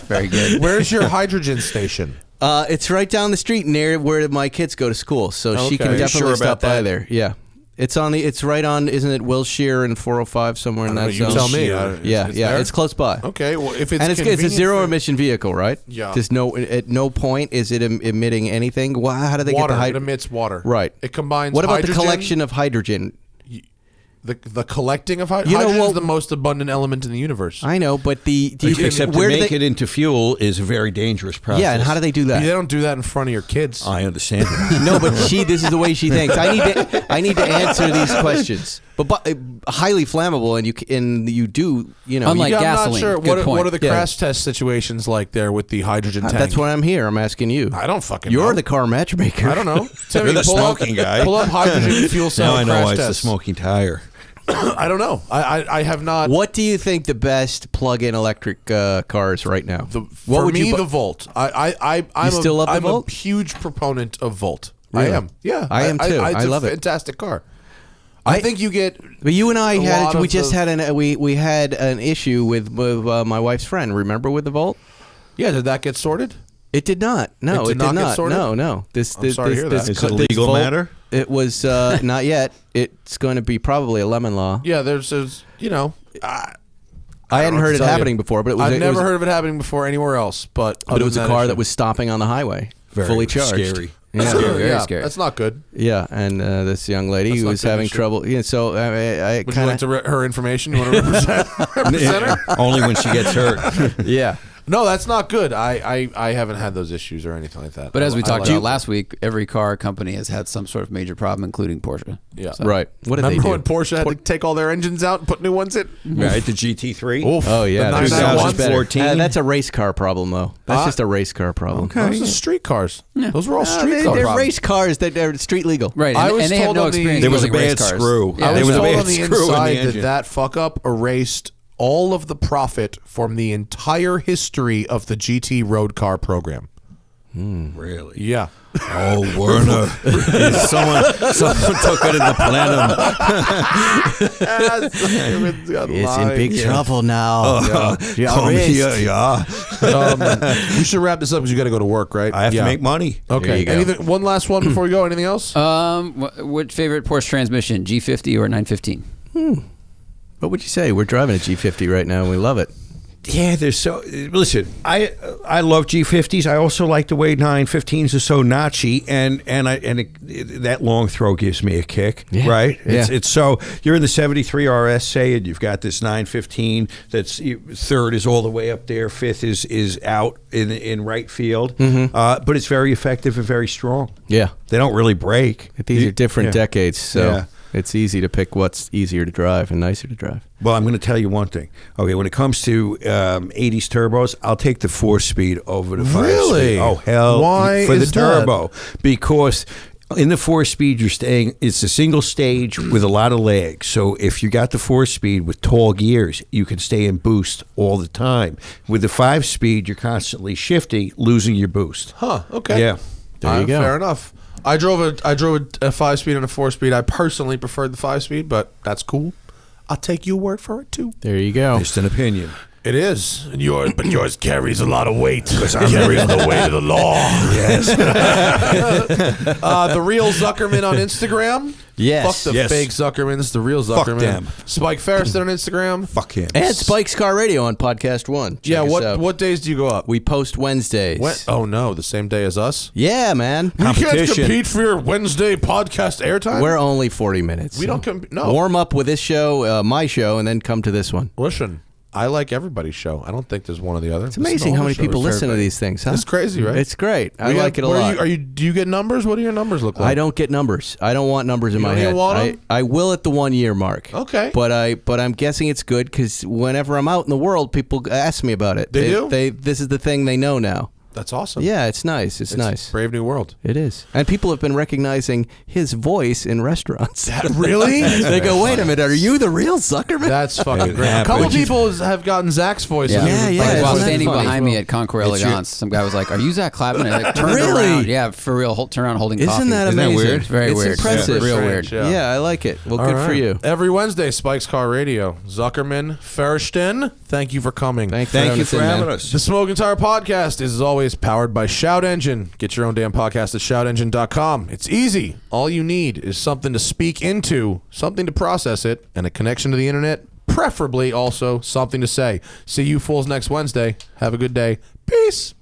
very good. Where's your hydrogen station? It's right down the street near where my kids go to school, so she Okay. can Are you definitely sure stop about by that? there. Yeah, it's right on. Isn't it Wilshire and 405 somewhere in that You zone? tell me. Yeah, It's yeah, there? it's close by. Okay, well, if it's And it's a convenient zero for- emission vehicle, right? Yeah. There's at no point is it emitting anything. How do they water. get the It hydrogen? emits water. Right. It combines. What about hydrogen, the collection of hydrogen? The collecting of hydrogen? You know, Hydrogen well- is the most abundant element in the universe. I know, but Except to where do make they, it into fuel is a very dangerous process. Yeah, and how do they do They that? don't do that in front of your kids. I understand that. No, but this is the way she thinks. I need to answer these questions. But highly flammable, and you do, Unlike Yeah, I'm not gasoline. sure. Good What point. are the Yeah. crash test situations like there with the hydrogen tank? that's why I'm here. I'm asking you. I don't fucking You're know. the car matchmaker. I don't know. Timmy, You're the pull up- smoking guy. Pull up hydrogen fuel cell Now I know crash why it's the test. smoking tire. I don't know. I have not. What do you think the best plug-in electric cars right now? The, what for would me, you bu- the Volt. I'm still love the I'm Volt? a huge proponent of Volt. Really? I am. Yeah, I am too. It's I love a it. fantastic car. I think you get. But you and I a had lot we of just the- had we had an issue with my wife's friend. Remember with the Volt? Yeah, did that get sorted? It did not. No, It did not get sorted? No. I'm sorry to hear that. Is it a legal Volt- matter? It was not yet. It's going to be probably a lemon law. Yeah, there's I hadn't know what heard to it tell happening you. before, but it was. I've it never was, heard of it happening before anywhere else. But But it was a car issue. that was stopping on the highway, Very fully charged. scary. Yeah. Very yeah, scary. That's not good. Yeah, and this young lady That's who not was good having issue. trouble. Yeah, so I Would you kind like to her information? You want to represent her? Only when she gets hurt. yeah. No, that's not good. I haven't had those issues or anything like that. But as we I talked like about it. last week, every car company has had some sort of major problem, including Porsche. Yeah. So- Right. What did Remember they do? when Porsche had to take all their engines out and put new ones in? Right, the GT3. Oof. Oh yeah, The there's so 991? much better. 2014. That's a race car problem, though. That's Ah. just a race car problem. Those are street cars. Those were all street cars. They're race cars that are street legal. Right, I and, was and they have told no on the- experience. There was a building race bad cars. screw. Yeah, I There was was a told bad on the screw in the inside engine. that fuck up erased all of the profit from the entire history of the GT road car program. Really? Yeah. Oh, Werner. someone took it in the plenum. It's in big trouble now. Come here, yeah. We should wrap this up because you got to go to work, right? I have Yeah. to make money. Okay. you go. Anything, one last one before we go. Anything else? What favorite Porsche transmission, G50 or 915? What would you say? We're driving a G50 right now, and we love it. Yeah, there's so. Listen, I love G50s. I also like the way 915s are so notchy, and that long throw gives me a kick, Yeah. right? Yeah. It's so you're in the 73 RS, say, and you've got this 915 that's third is all the way up there, fifth is out in right field, but it's very effective and very strong. Yeah. They don't really break. These are different Yeah. decades, so. Yeah. It's easy to pick what's easier to drive and nicer to drive. Well, I'm going to tell you one thing. Okay, when it comes to 80s turbos, I'll take the 4-speed over the 5-speed. Really? Oh, hell. Why for the is that? turbo. Because in the 4-speed, you're staying, it's a single stage with a lot of legs. So if you got the 4-speed with tall gears, you can stay in boost all the time. With the 5-speed, you're constantly shifting, losing your boost. Huh. Okay. Yeah. There you go. Fair enough. I drove a 5-speed and a 4-speed. I personally preferred the 5-speed, but that's cool. I'll take your word for it too. There you go. Just an opinion. It is. And yours carries a lot of weight. Because I'm carrying the weight of the law. Yes. The real Zuckerman on Instagram. Yes. Fuck the Yes. fake Zuckermans. The real Fuck Zuckerman. them. Spike Feresten on Instagram. Fuck him. And Spike's Car Radio on Podcast 1. Check Yeah. us out. What days do you go up? We post Wednesdays. Oh no, the same day as us. Yeah, man. We can't Competition. compete for your Wednesday podcast airtime. We're only 40 minutes. We don't compete. No. Warm up with this show, my show, and then come to this one. Listen, I like everybody's show. I don't think there's one or the other. It's amazing how many people listen to these things, huh? It's crazy, right? It's great. I like it a lot. Do you get numbers? What do your numbers look like? I don't get numbers. I don't want numbers in my don't even head. want 'em? I will at the 1 year mark. Okay. But I'm guessing it's good because whenever I'm out in the world, people ask me about it. They do? This is the thing they know now. That's awesome. Yeah, it's nice. It's nice. Brave new world. It is. And people have been recognizing his voice in restaurants. Really? They go, wait a minute, are you the real Zuckerman? That's fucking It great. A happens. couple people have gotten Zach's voice. Yeah, Yeah, yeah, Like, it's while not standing funny. behind me at Concours Elegance, some guy was like, "Are you Zach Clapman?" And I turned Really? around. Yeah, for real. Turn around holding coffee. Isn't that Isn't that amazing? weird? It's very It's weird. impressive. Real Strange, weird. yeah. Yeah, I like it. Well, All good right. for you. Every Wednesday, Spike's Car Radio. Zuckerman, Feresten, thank you for coming. Thank Thank you for having man. us. The Smoking Tire Podcast is, as always, powered by Shout Engine. Get your own damn podcast at shoutengine.com. It's easy. All you need is something to speak into, something to process it, and a connection to the internet, preferably also something to say. See you fools next Wednesday. Have a good day. Peace.